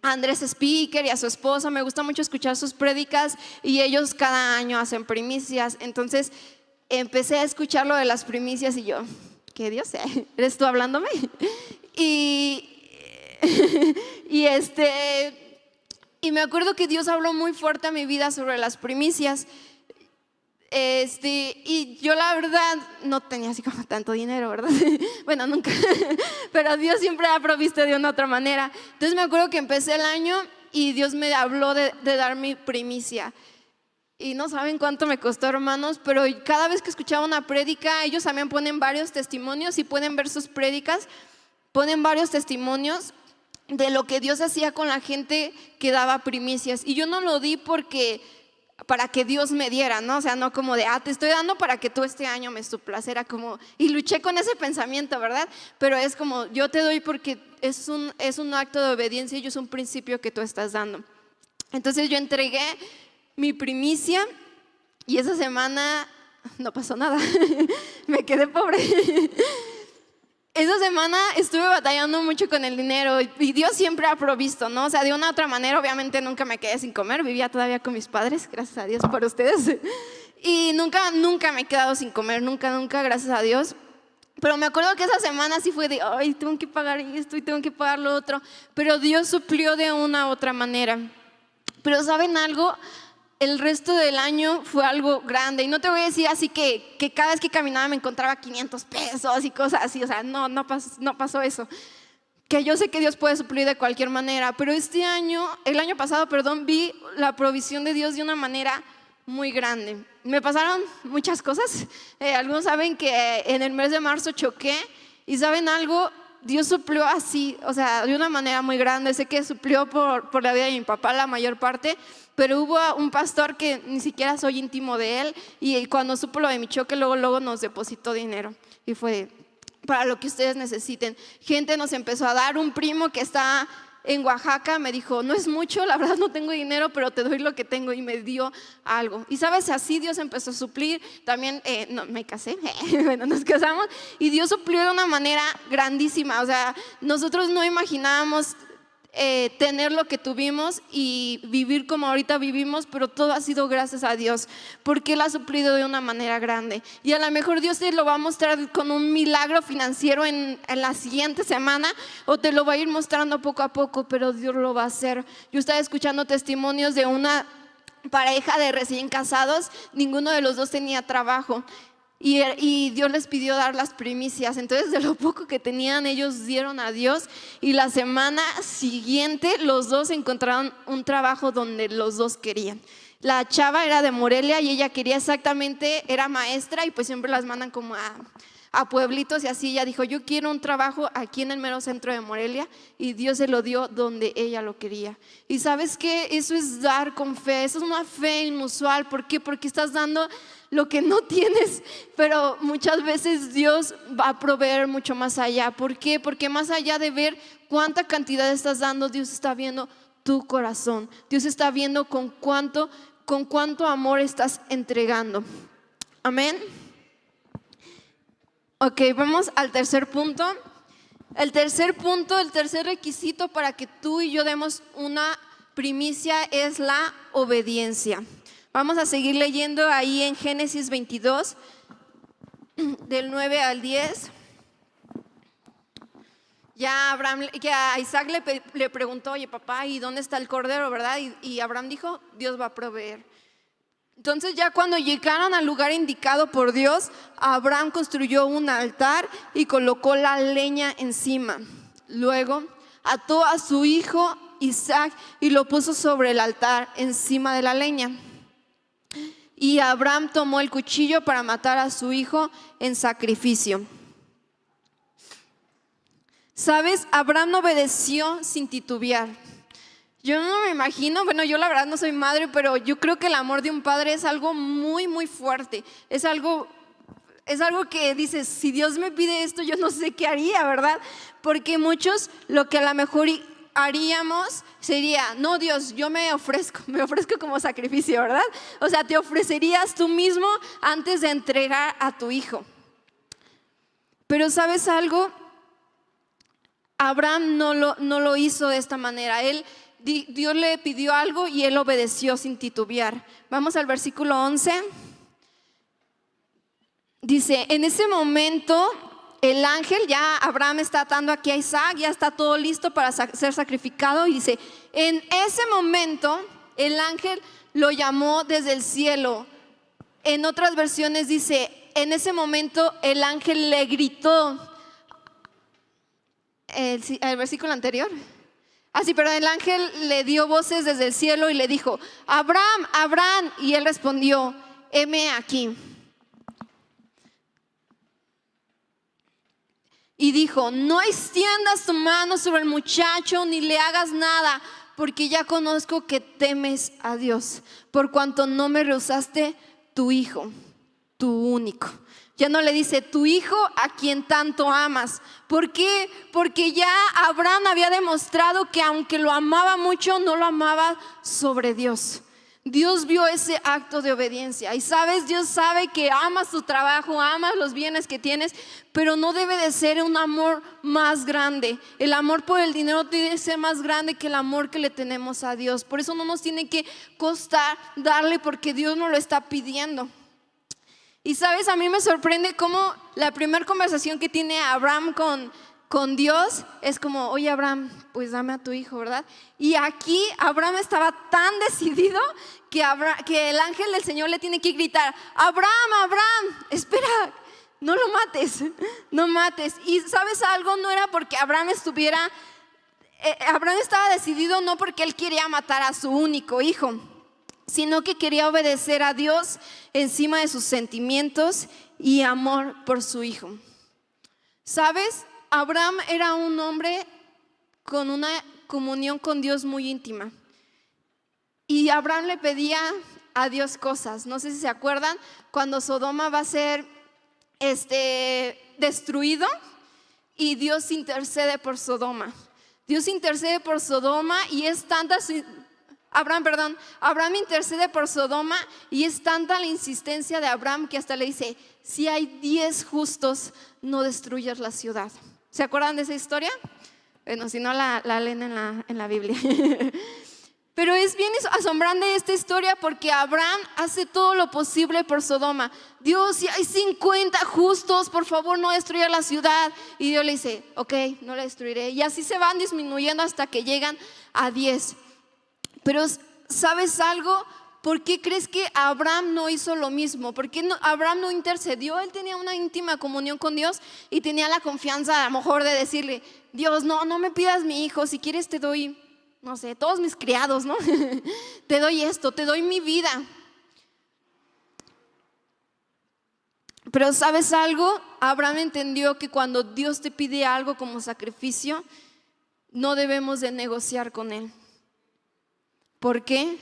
Andrés Speaker y a su esposa. Me gusta mucho escuchar sus prédicas y ellos cada año hacen primicias. Entonces empecé a escuchar lo de las primicias y yo, que Dios sea, ¿eres tú hablándome? Y me acuerdo que Dios habló muy fuerte a mi vida sobre las primicias. Y yo la verdad no tenía así como tanto dinero, ¿verdad? Bueno, nunca, pero Dios siempre ha provisto de una otra manera. Entonces me acuerdo que empecé el año y Dios me habló de dar mi primicia. Y no saben cuánto me costó, hermanos, pero cada vez que escuchaba una prédica, ellos también ponen varios testimonios y pueden ver sus prédicas, ponen varios testimonios de lo que Dios hacía con la gente que daba primicias. Y yo no lo di para que Dios me diera, ¿no? O sea, no como de, te estoy dando para que tú este año me suplas. Era como, y luché con ese pensamiento, ¿verdad? Pero es como, yo te doy porque es un acto de obediencia y es un principio que tú estás dando. Entonces yo entregué mi primicia y esa semana no pasó nada. Me quedé pobre. Esa semana estuve batallando mucho con el dinero y Dios siempre ha provisto, ¿no? O sea, de una u otra manera, obviamente nunca me quedé sin comer, vivía todavía con mis padres, gracias a Dios por ustedes. Y nunca me he quedado sin comer, nunca, gracias a Dios. Pero me acuerdo que esa semana sí fue de, ay, tengo que pagar esto y tengo que pagar lo otro. Pero Dios suplió de una u otra manera. Pero ¿saben algo? El resto del año fue algo grande. Y no te voy a decir así que cada vez que caminaba me encontraba 500 pesos y cosas así. O sea, no pasó eso. Que yo sé que Dios puede suplir de cualquier manera. Pero el año pasado, vi la provisión de Dios de una manera muy grande. Me pasaron muchas cosas. Algunos saben que en el mes de marzo choqué. Y ¿saben algo? Dios suplió así, o sea, de una manera muy grande. Sé que suplió por la vida de mi papá la mayor parte, pero hubo un pastor que ni siquiera soy íntimo de él y cuando supo lo de mi choque, luego nos depositó dinero y fue para lo que ustedes necesiten. Gente nos empezó a dar. Un primo que está en Oaxaca me dijo, no es mucho, la verdad no tengo dinero, pero te doy lo que tengo, y me dio algo. Y sabes, así Dios empezó a suplir. También me casé, bueno, nos casamos y Dios suplió de una manera grandísima. O sea, nosotros no imaginábamos tener lo que tuvimos y vivir como ahorita vivimos, pero todo ha sido gracias a Dios, porque Él ha suplido de una manera grande. Y a lo mejor Dios te lo va a mostrar con un milagro financiero en la siguiente semana, o te lo va a ir mostrando poco a poco, pero Dios lo va a hacer. Yo estaba escuchando testimonios de una pareja de recién casados, ninguno de los dos tenía trabajo. Y Dios les pidió dar las primicias. Entonces de lo poco que tenían ellos dieron a Dios, y la semana siguiente los dos encontraron un trabajo donde los dos querían. La chava era de Morelia y ella quería exactamente, era maestra, y pues siempre las mandan como a pueblitos y así. Ella dijo, yo quiero un trabajo aquí en el mero centro de Morelia, y Dios se lo dio donde ella lo quería. Y sabes que eso es dar con fe, eso es una fe inusual. ¿Por qué? Porque estás dando lo que no tienes, pero muchas veces Dios va a proveer mucho más allá. ¿Por qué? Porque más allá de ver cuánta cantidad estás dando, Dios está viendo tu corazón. Dios está viendo con cuánto amor estás entregando. Amén. Ok, vamos al tercer punto. El tercer requisito para que tú y yo demos una primicia es la obediencia. Vamos a seguir leyendo ahí en Génesis 22, del 9 al 10. Ya a Isaac le preguntó, oye papá, ¿y dónde está el cordero, verdad? Y Abraham dijo, Dios va a proveer. Entonces ya cuando llegaron al lugar indicado por Dios, Abraham construyó un altar y colocó la leña encima. Luego ató a su hijo Isaac y lo puso sobre el altar encima de la leña. Y Abraham tomó el cuchillo para matar a su hijo en sacrificio. ¿Sabes? Abraham obedeció sin titubear. Yo no me imagino, bueno, yo la verdad no soy madre, pero yo creo que el amor de un padre es algo muy, muy fuerte. Es algo que dices, si Dios me pide esto, yo no sé qué haría, ¿verdad? Porque muchos lo que a lo mejor haríamos sería, no Dios, yo me ofrezco como sacrificio, ¿verdad? O sea, te ofrecerías tú mismo antes de entregar a tu hijo. Pero ¿sabes algo? Abraham no lo hizo de esta manera. Dios le pidió algo y él obedeció sin titubear. Vamos al versículo 11. Dice, en ese momento el ángel, ya Abraham está atando aquí a Isaac, ya está todo listo para ser sacrificado. Y dice, en ese momento el ángel lo llamó desde el cielo. En otras versiones dice, en ese momento el ángel le gritó. El versículo anterior. Así, pero el ángel le dio voces desde el cielo y le dijo, Abraham, Abraham. Y él respondió, heme aquí. Y dijo, no extiendas tu mano sobre el muchacho ni le hagas nada, porque ya conozco que temes a Dios, por cuanto no me rehusaste tu hijo, tu único. Ya no le dice tu hijo a quien tanto amas. ¿Por qué? Porque ya Abraham había demostrado que aunque lo amaba mucho, no lo amaba sobre Dios. Dios vio ese acto de obediencia. Y sabes, Dios sabe que amas tu trabajo, amas los bienes que tienes, pero no debe de ser un amor más grande. El amor por el dinero tiene que ser más grande que el amor que le tenemos a Dios. Por eso no nos tiene que costar darle, porque Dios nos lo está pidiendo. Y sabes, a mí me sorprende cómo la primera conversación que tiene Abraham con Dios es como, oye Abraham, pues dame a tu hijo, ¿verdad? Y aquí Abraham estaba tan decidido que el ángel del Señor le tiene que gritar, Abraham, Abraham, espera, no lo mates, no mates. Y sabes algo, no era porque Abraham estaba decidido, no porque él quería matar a su único hijo, sino que quería obedecer a Dios encima de sus sentimientos y amor por su hijo. ¿Sabes? Abraham era un hombre con una comunión con Dios muy íntima. Y Abraham le pedía a Dios cosas. No sé si se acuerdan, cuando Sodoma va a ser destruido y Dios intercede por Sodoma. Dios intercede por Sodoma y es tanta Abraham intercede por Sodoma y es tanta la insistencia de Abraham que hasta le dice, si hay 10 justos, no destruyas la ciudad. ¿Se acuerdan de esa historia? Bueno, si no la leen en la Biblia. Pero es bien asombrante esta historia porque Abraham hace todo lo posible por Sodoma. Dios, si hay 50 justos, por favor no destruyas la ciudad. Y Dios le dice, ok, no la destruiré. Y así se van disminuyendo hasta que llegan a 10. Pero ¿sabes algo? ¿Por qué crees que Abraham no hizo lo mismo? ¿Por qué Abraham no intercedió? Él tenía una íntima comunión con Dios y tenía la confianza a lo mejor de decirle, Dios, no me pidas mi hijo, si quieres te doy, no sé, todos mis criados, ¿no? Te doy esto, te doy mi vida. Pero ¿sabes algo? Abraham entendió que cuando Dios te pide algo como sacrificio, no debemos de negociar con él. ¿Por qué?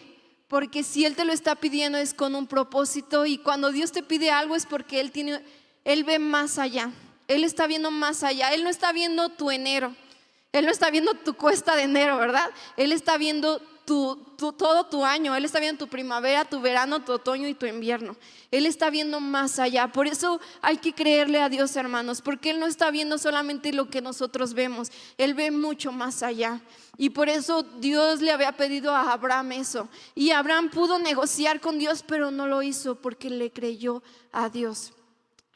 Porque si Él te lo está pidiendo es con un propósito, y cuando Dios te pide algo es porque Él ve más allá. Él está viendo más allá. Él no está viendo tu enero. Él no está viendo tu cuesta de enero, ¿verdad? Él está viendo todo tu año. Él está viendo tu primavera, tu verano, tu otoño y tu invierno. Él está viendo más allá. Por eso hay que creerle a Dios, hermanos, porque Él no está viendo solamente lo que nosotros vemos. Él ve mucho más allá. Y por eso Dios le había pedido a Abraham eso. Y Abraham pudo negociar con Dios, pero no lo hizo porque le creyó a Dios.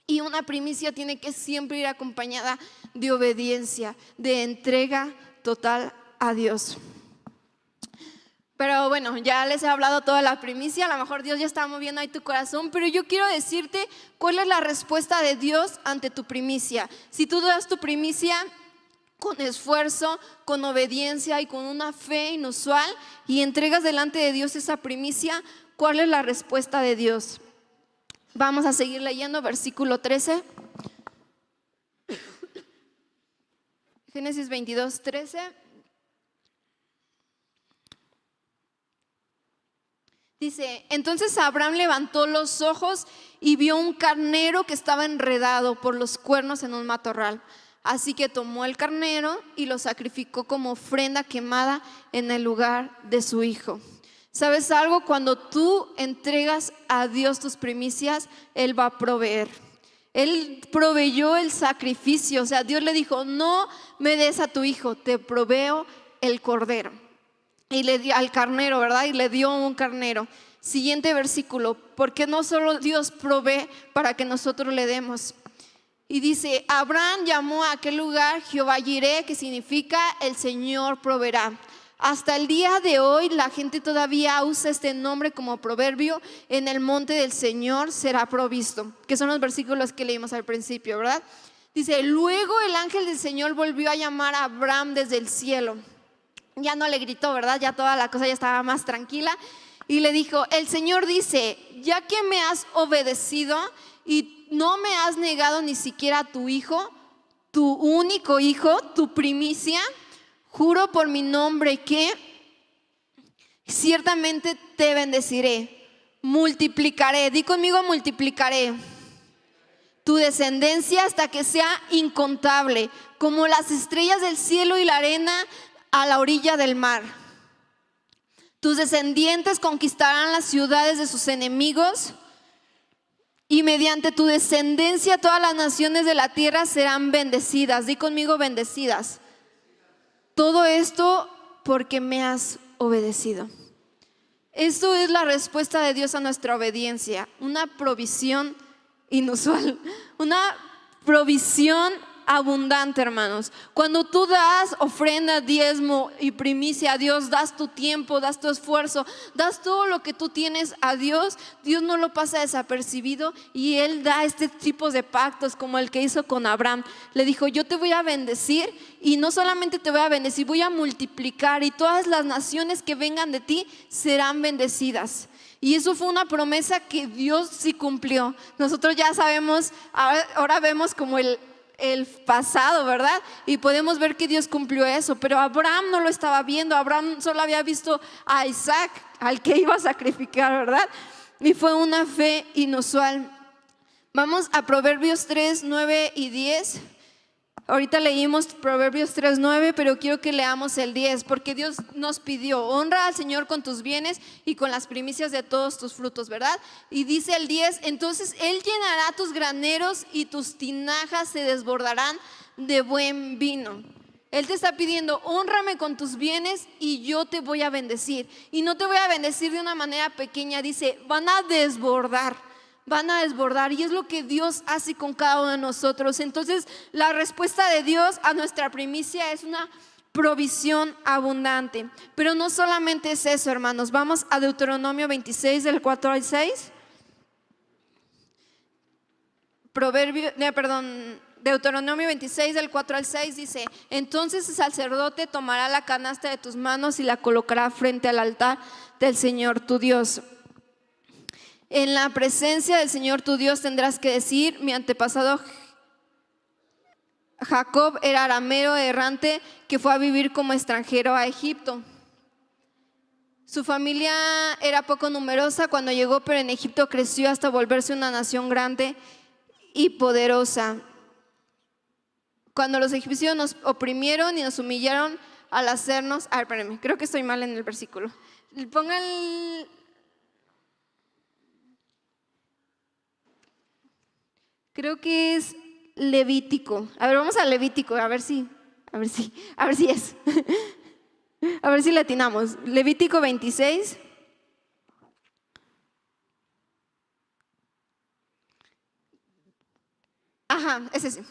Y una primicia tiene que siempre ir acompañada de obediencia, de entrega total a Dios. Pero Pero bueno, ya les he hablado toda la primicia, a lo mejor Dios ya está moviendo ahí tu corazón, pero yo quiero decirte cuál es la respuesta de Dios ante tu primicia. Si tú das tu primicia con esfuerzo, con obediencia y con una fe inusual y entregas delante de Dios esa primicia, ¿cuál es la respuesta de Dios? Vamos a seguir leyendo versículo 13. Génesis 22, 13. Dice, entonces Abraham levantó los ojos y vio un carnero que estaba enredado por los cuernos en un matorral. Así que tomó el carnero y lo sacrificó como ofrenda quemada en el lugar de su hijo. ¿Sabes algo? Cuando tú entregas a Dios tus primicias, Él va a proveer. Él proveyó el sacrificio, o sea, Dios le dijo, no me des a tu hijo, te proveo el cordero. Y le dio al carnero, ¿verdad? Y le dio un carnero. Siguiente versículo, porque no solo Dios provee para que nosotros le demos. Y dice, Abraham llamó a aquel lugar Jehová Jireh, que significa el Señor proveerá. Hasta el día de hoy la gente todavía usa este nombre como proverbio: en el monte del Señor será provisto, que son los versículos que leímos al principio, ¿verdad? Dice, luego el ángel del Señor volvió a llamar a Abraham desde el cielo. Ya no le gritó, ¿verdad? Ya toda la cosa ya estaba más tranquila. Y le dijo, el Señor dice, ya que me has obedecido y no me has negado ni siquiera a tu hijo, tu único hijo, tu primicia, juro por mi nombre que ciertamente te bendeciré, multiplicaré, di conmigo multiplicaré tu descendencia hasta que sea incontable, como las estrellas del cielo y la arena a la orilla del mar. Tus descendientes conquistarán las ciudades de sus enemigos y mediante tu descendencia todas las naciones de la tierra serán bendecidas. Di conmigo bendecidas. Todo esto porque me has obedecido. Esto es la respuesta de Dios a nuestra obediencia, una provisión inusual, una provisión abundante, hermanos. Cuando tú das ofrenda, diezmo y primicia a Dios, das tu tiempo, das tu esfuerzo, das todo lo que tú tienes a Dios, Dios no lo pasa desapercibido y Él da este tipo de pactos como el que hizo con Abraham. Le dijo, yo te voy a bendecir y no solamente te voy a bendecir, voy a multiplicar y todas las naciones que vengan de ti serán bendecidas. Y eso fue una promesa que Dios sí cumplió. Nosotros ya sabemos, ahora vemos como el pasado, ¿verdad? Y podemos ver que Dios cumplió eso, pero Abraham no lo estaba viendo. Abraham solo había visto a Isaac, al que iba a sacrificar, ¿verdad? Y fue una fe inusual. Vamos a Proverbios 3, 9 y 10. Ahorita leímos Proverbios 3, 9, pero quiero que leamos el 10, porque Dios nos pidió, honra al Señor con tus bienes y con las primicias de todos tus frutos, ¿verdad? Y dice el 10, entonces Él llenará tus graneros y tus tinajas se desbordarán de buen vino. Él te está pidiendo, hónrame con tus bienes y yo te voy a bendecir. Y no te voy a bendecir de una manera pequeña, dice, van a desbordar. Van a desbordar y es lo que Dios hace con cada uno de nosotros. Entonces la respuesta de Dios a nuestra primicia es una provisión abundante. Pero no solamente es eso, hermanos. Vamos a Deuteronomio 26 del 4 al 6. Deuteronomio 26 del 4 al 6 dice, entonces el sacerdote tomará la canasta de tus manos y la colocará frente al altar del Señor tu Dios. En la presencia del Señor tu Dios tendrás que decir, mi antepasado Jacob era arameo errante que fue a vivir como extranjero a Egipto. Su familia era poco numerosa cuando llegó, pero en Egipto creció hasta volverse una nación grande y poderosa. Cuando los egipcios nos oprimieron y nos humillaron al hacernos, espérenme, creo que estoy mal en el versículo. Pongan creo que es Levítico. A ver, vamos a Levítico, a ver si es. A ver si le atinamos. Levítico 26. Ajá, es ese.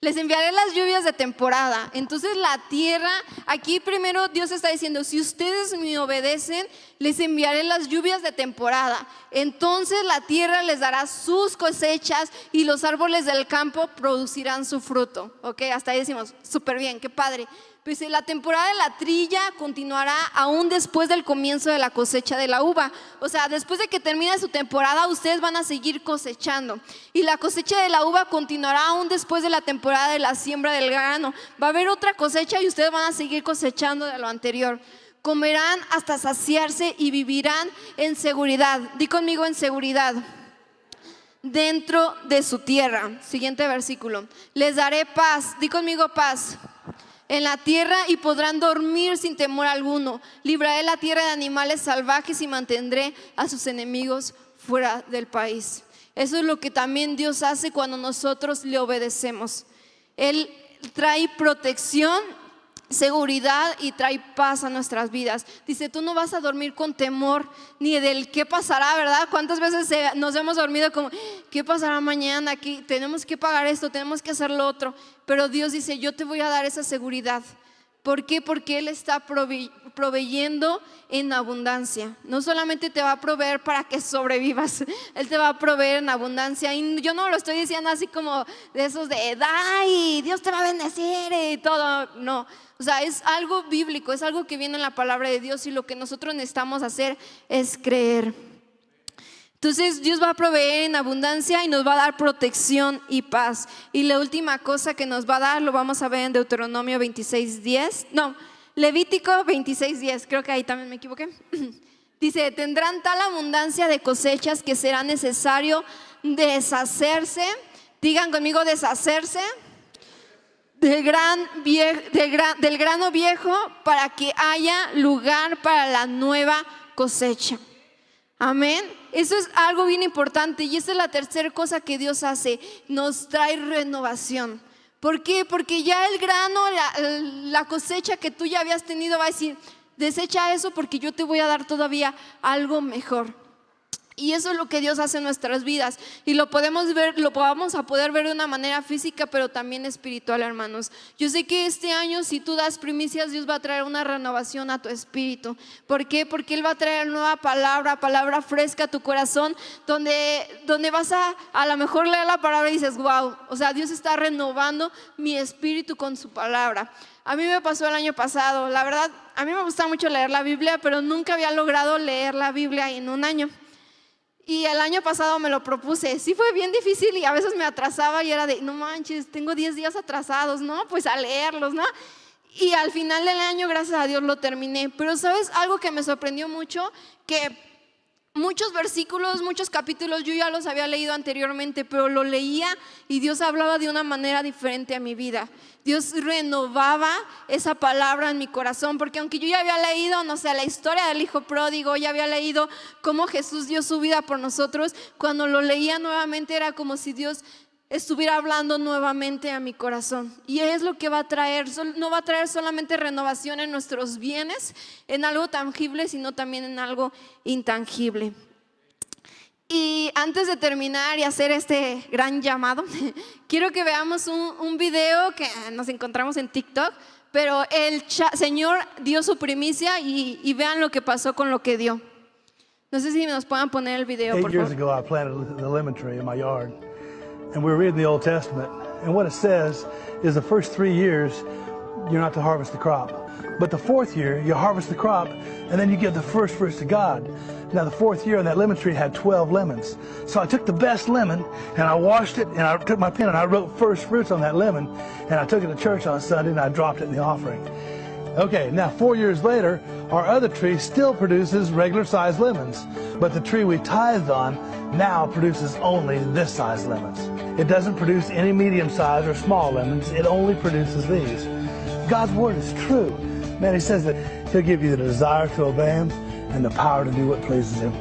Les enviaré las lluvias de temporada. Entonces la tierra, aquí primero Dios está diciendo, si ustedes me obedecen, les enviaré las lluvias de temporada. Entonces la tierra les dará sus cosechas y los árboles del campo producirán su fruto. Ok, hasta ahí decimos, súper bien, qué padre. Pues la temporada de la trilla continuará aún después del comienzo de la cosecha de la uva. O sea, después de que termine su temporada, ustedes van a seguir cosechando. Y la cosecha de la uva continuará aún después de la temporada de la siembra del grano. Va a haber otra cosecha y ustedes van a seguir cosechando de lo anterior. Comerán hasta saciarse y vivirán en seguridad. Di conmigo, en seguridad. Dentro de su tierra. Siguiente versículo. Les daré paz. Di conmigo, paz. En la tierra y podrán dormir sin temor alguno. Libraré la tierra de animales salvajes y mantendré a sus enemigos fuera del país. Eso es lo que también Dios hace cuando nosotros le obedecemos. Él trae protección, seguridad y trae paz a nuestras vidas. Dice, tú no vas a dormir con temor ni del qué pasará, ¿verdad? ¿Cuántas veces nos hemos dormido como, qué pasará mañana? Aquí tenemos que pagar esto, tenemos que hacer lo otro. Pero Dios dice, yo te voy a dar esa seguridad. ¿Por qué? Porque Él está proveyendo en abundancia. No solamente te va a proveer para que sobrevivas, Él te va a proveer en abundancia. Y yo no lo estoy diciendo así como de esos de, ay, Dios te va a bendecir y todo. No, o sea, es algo bíblico, es algo que viene en la palabra de Dios y lo que nosotros necesitamos hacer es creer. Entonces Dios va a proveer en abundancia y nos va a dar protección y paz. Y la última cosa que nos va a dar lo vamos a ver en Deuteronomio 26:10. No, Levítico 26:10, creo que ahí también me equivoqué. Dice, tendrán tal abundancia de cosechas que será necesario deshacerse. Digan conmigo, deshacerse del grano viejo para que haya lugar para la nueva cosecha. Amén. Eso es algo bien importante y esa es la tercera cosa que Dios hace, nos trae renovación. ¿Por qué? Porque ya el grano, la cosecha que tú ya habías tenido va a decir, desecha eso porque yo te voy a dar todavía algo mejor. Y eso es lo que Dios hace en nuestras vidas y lo podemos ver, lo vamos a poder ver de una manera física pero también espiritual, hermanos. Yo sé que este año si tú das primicias, Dios va a traer una renovación a tu espíritu. ¿Por qué? Porque Él va a traer nueva palabra fresca a tu corazón, donde vas a lo mejor leer la palabra y dices, wow, o sea, Dios está renovando mi espíritu con su palabra. A mí me pasó el año pasado, la verdad, a mí me gusta mucho leer la Biblia, pero nunca había logrado leer la Biblia en un año. Y el año pasado me lo propuse, sí fue bien difícil y a veces me atrasaba y era de, no manches, tengo 10 días atrasados, ¿no? Pues a leerlos, ¿no? Y al final del año, gracias a Dios, lo terminé. Pero ¿sabes algo que me sorprendió mucho? Que muchos versículos, muchos capítulos yo ya los había leído anteriormente, pero lo leía y Dios hablaba de una manera diferente a mi vida. Dios renovaba esa palabra en mi corazón, porque aunque yo ya había leído, no sé, la historia del hijo pródigo, ya había leído cómo Jesús dio su vida por nosotros, cuando lo leía nuevamente era como si Dios estuviera hablando nuevamente a mi corazón. Y es lo que va a traer, no va a traer solamente renovación en nuestros bienes, en algo tangible, sino también en algo intangible. Y antes de terminar y hacer este gran llamado, quiero que veamos un video que nos encontramos en TikTok, pero el Señor dio su primicia y vean lo que pasó con lo que dio. No sé si nos puedan poner el video, por favor. 8 years ago I planted the lemon tree in my yard, and we were reading the Old Testament, and what it says is the first 3 years you're not to harvest the crop. But the fourth year, you harvest the crop, and then you give the first fruits to God. Now, the fourth year on that lemon tree had 12 lemons. So I took the best lemon, and I washed it, and I took my pen, and I wrote first fruits on that lemon, and I took it to church on Sunday, and I dropped it in the offering. Okay, now 4 years later, our other tree still produces regular-sized lemons, but the tree we tithed on now produces only this size lemons. It doesn't produce any medium-sized or small lemons. It only produces these. God's word is true. Man, He says that He'll give you the desire to obey Him and the power to do what pleases Him.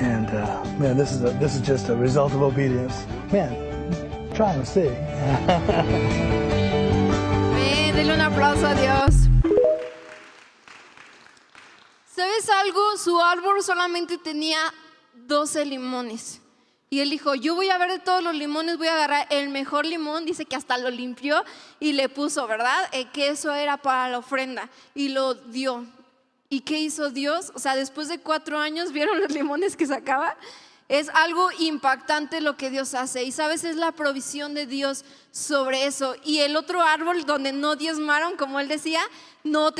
And man, this is just a result of obedience. Man, try and see. Dile un aplauso a Dios. ¿Sabes algo? Su árbol solamente tenía 12 limones. Y él dijo, yo voy a ver de todos los limones, voy a agarrar el mejor limón. Dice que hasta lo limpió y le puso, ¿verdad? Que eso era para la ofrenda y lo dio. ¿Y qué hizo Dios? O sea, después de 4 años, ¿vieron los limones que sacaba? Es algo impactante lo que Dios hace. Y sabes, es la provisión de Dios sobre eso. Y el otro árbol donde no diezmaron, como él decía, no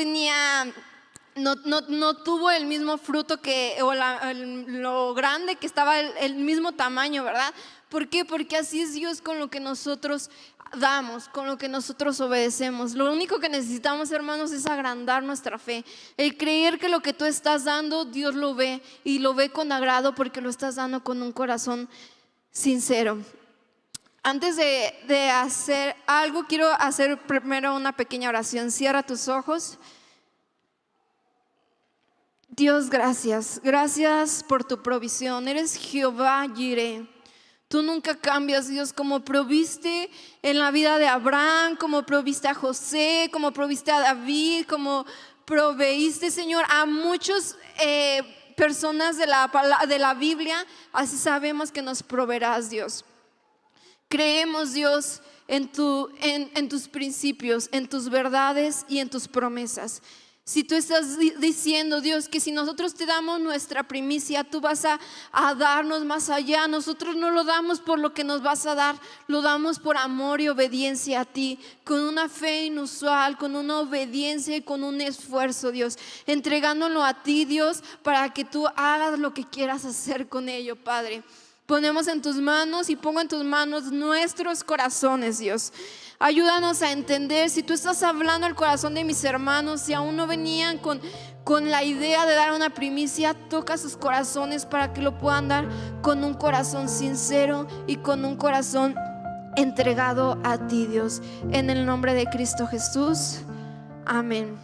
tuvo el mismo fruto lo grande que estaba, el mismo tamaño, ¿verdad? ¿Por qué? Porque así es Dios con lo que nosotros damos, con lo que nosotros obedecemos. Lo único que necesitamos, hermanos, es agrandar nuestra fe, el creer que lo que tú estás dando, Dios lo ve y lo ve con agrado porque lo estás dando con un corazón sincero. Antes de hacer algo, quiero hacer primero una pequeña oración. Cierra tus ojos. Dios, gracias por tu provisión. Eres Jehová Jireh. Tú nunca cambias, Dios, como proviste en la vida de Abraham, como proviste a José, como proviste a David, como proveíste, Señor, a muchas personas de la Biblia. Así sabemos que nos proveerás, Dios. Creemos, Dios, en tus principios, en tus verdades y en tus promesas. Si tú estás diciendo, Dios, que si nosotros te damos nuestra primicia, tú vas a darnos más allá. Nosotros no lo damos por lo que nos vas a dar, lo damos por amor y obediencia a ti, con una fe inusual, con una obediencia y con un esfuerzo, Dios, entregándolo a ti, Dios, para que tú hagas lo que quieras hacer con ello, Padre. Ponemos en tus manos y pongo en tus manos nuestros corazones, Dios. Ayúdanos a entender, si tú estás hablando al corazón de mis hermanos, si aún no venían con la idea de dar una primicia, toca sus corazones para que lo puedan dar con un corazón sincero y con un corazón entregado a ti, Dios. En el nombre de Cristo Jesús, amén.